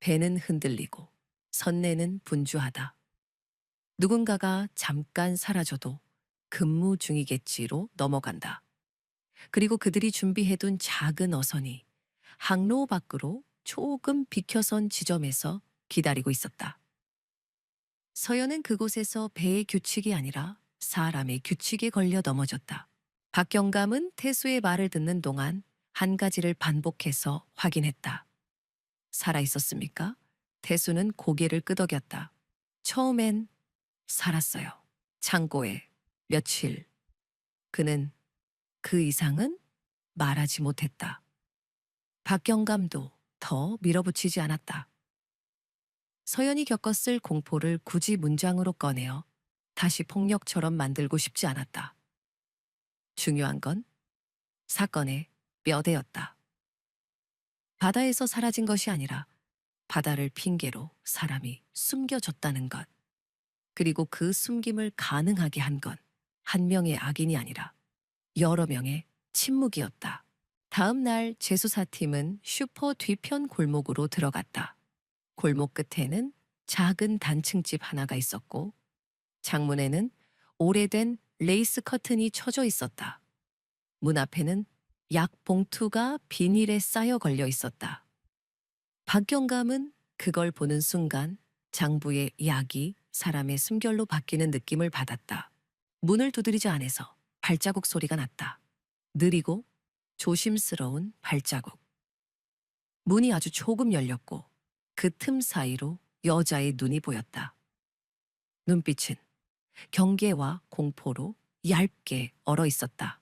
배는 흔들리고 선내는 분주하다. 누군가가 잠깐 사라져도 근무 중이겠지로 넘어간다. 그리고 그들이 준비해둔 작은 어선이 항로 밖으로 조금 비켜선 지점에서 기다리고 있었다. 서연은 그곳에서 배의 규칙이 아니라 사람의 규칙에 걸려 넘어졌다. 박경감은 태수의 말을 듣는 동안 한 가지를 반복해서 확인했다. 살아 있었습니까? 태수는 고개를 끄덕였다. 처음엔 살았어요. 창고에 며칠. 그는 그 이상은 말하지 못했다. 박경감도 더 밀어붙이지 않았다. 서연이 겪었을 공포를 굳이 문장으로 꺼내어 다시 폭력처럼 만들고 싶지 않았다. 중요한 건 사건의 뼈대였다. 바다에서 사라진 것이 아니라 바다를 핑계로 사람이 숨겨졌다는 것. 그리고 그 숨김을 가능하게 한 건 한 명의 악인이 아니라 여러 명의 침묵이었다. 다음 날 재수사팀은 슈퍼 뒤편 골목으로 들어갔다. 골목 끝에는 작은 단층집 하나가 있었고 창문에는 오래된 레이스 커튼이 쳐져 있었다. 문 앞에는 약 봉투가 비닐에 쌓여 걸려 있었다. 박경감은 그걸 보는 순간 장부의 약이 사람의 숨결로 바뀌는 느낌을 받았다. 문을 두드리자 안에서 발자국 소리가 났다. 느리고 조심스러운 발자국. 문이 아주 조금 열렸고 그 틈 사이로 여자의 눈이 보였다. 눈빛은 경계와 공포로 얇게 얼어 있었다.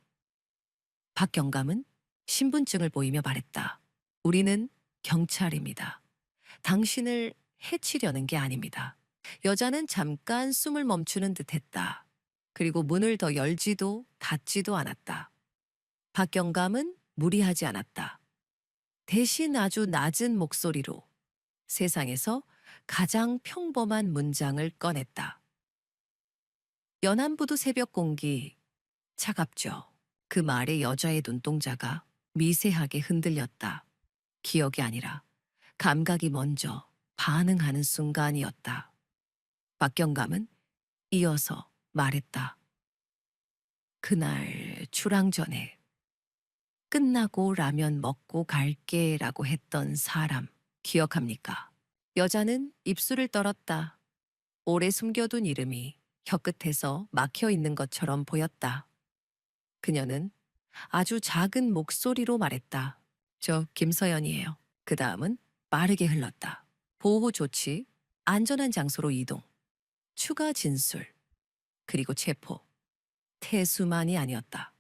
박경감은 신분증을 보이며 말했다. 우리는 경찰입니다. 당신을 해치려는 게 아닙니다. 여자는 잠깐 숨을 멈추는 듯 했다. 그리고 문을 더 열지도 닫지도 않았다. 박경감은 무리하지 않았다. 대신 아주 낮은 목소리로 세상에서 가장 평범한 문장을 꺼냈다. 연안부두 새벽 공기 차갑죠. 그 말에 여자의 눈동자가 미세하게 흔들렸다. 기억이 아니라 감각이 먼저 반응하는 순간이었다. 박경감은 이어서 말했다. 그날 출항 전에 끝나고 라면 먹고 갈게라고 했던 사람 기억합니까? 여자는 입술을 떨었다. 오래 숨겨둔 이름이 혀끝에서 막혀 있는 것처럼 보였다. 그녀는 아주 작은 목소리로 말했다. 저 김서연이에요. 그 다음은 빠르게 흘렀다. 보호 조치, 안전한 장소로 이동, 추가 진술, 그리고 체포. 태수만이 아니었다.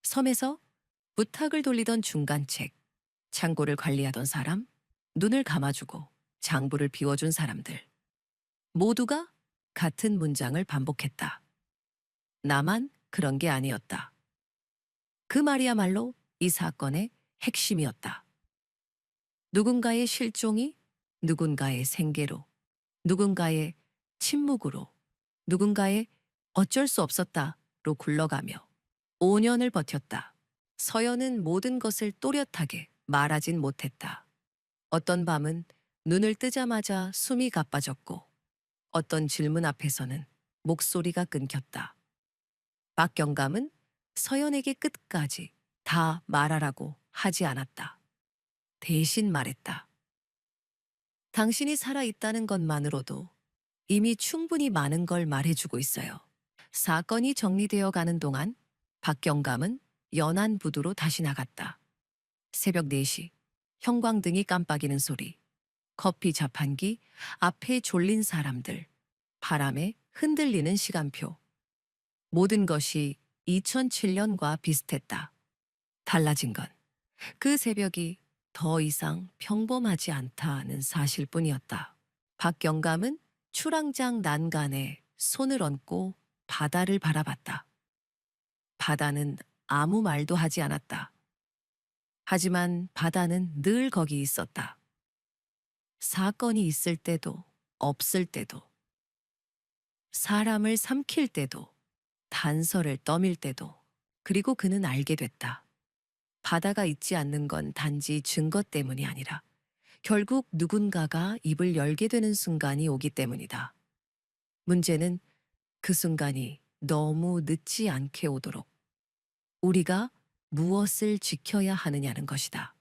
섬에서 부탁을 돌리던 중간책, 창고를 관리하던 사람, 눈을 감아주고 장부를 비워준 사람들. 모두가 같은 문장을 반복했다. 나만 그런 게 아니었다. 그 말이야말로 이 사건의 핵심이었다. 누군가의 실종이 누군가의 생계로, 누군가의 침묵으로, 누군가의 어쩔 수 없었다로 굴러가며 5년을 버텼다. 서연은 모든 것을 또렷하게 말하진 못했다. 어떤 밤은 눈을 뜨자마자 숨이 가빠졌고 어떤 질문 앞에서는 목소리가 끊겼다. 박경감은 서연에게 끝까지 다 말하라고 하지 않았다. 대신 말했다. 당신이 살아있다는 것만으로도 이미 충분히 많은 걸 말해주고 있어요. 사건이 정리되어 가는 동안 박경감은 연안부두로 다시 나갔다. 새벽 4시, 형광등이 깜빡이는 소리, 커피 자판기, 앞에 졸린 사람들, 바람에 흔들리는 시간표. 모든 것이 2007년과 비슷했다. 달라진 건 그 새벽이 더 이상 평범하지 않다는 사실뿐이었다. 박경감은 출항장 난간에 손을 얹고 바다를 바라봤다. 바다는 아무 말도 하지 않았다. 하지만 바다는 늘 거기 있었다. 사건이 있을 때도 없을 때도, 사람을 삼킬 때도, 단서를 떠밀 때도, 그리고 그는 알게 됐다. 바다가 있지 않는 건 단지 증거 때문이 아니라 결국 누군가가 입을 열게 되는 순간이 오기 때문이다. 문제는 그 순간이 너무 늦지 않게 오도록 우리가 무엇을 지켜야 하느냐는 것이다.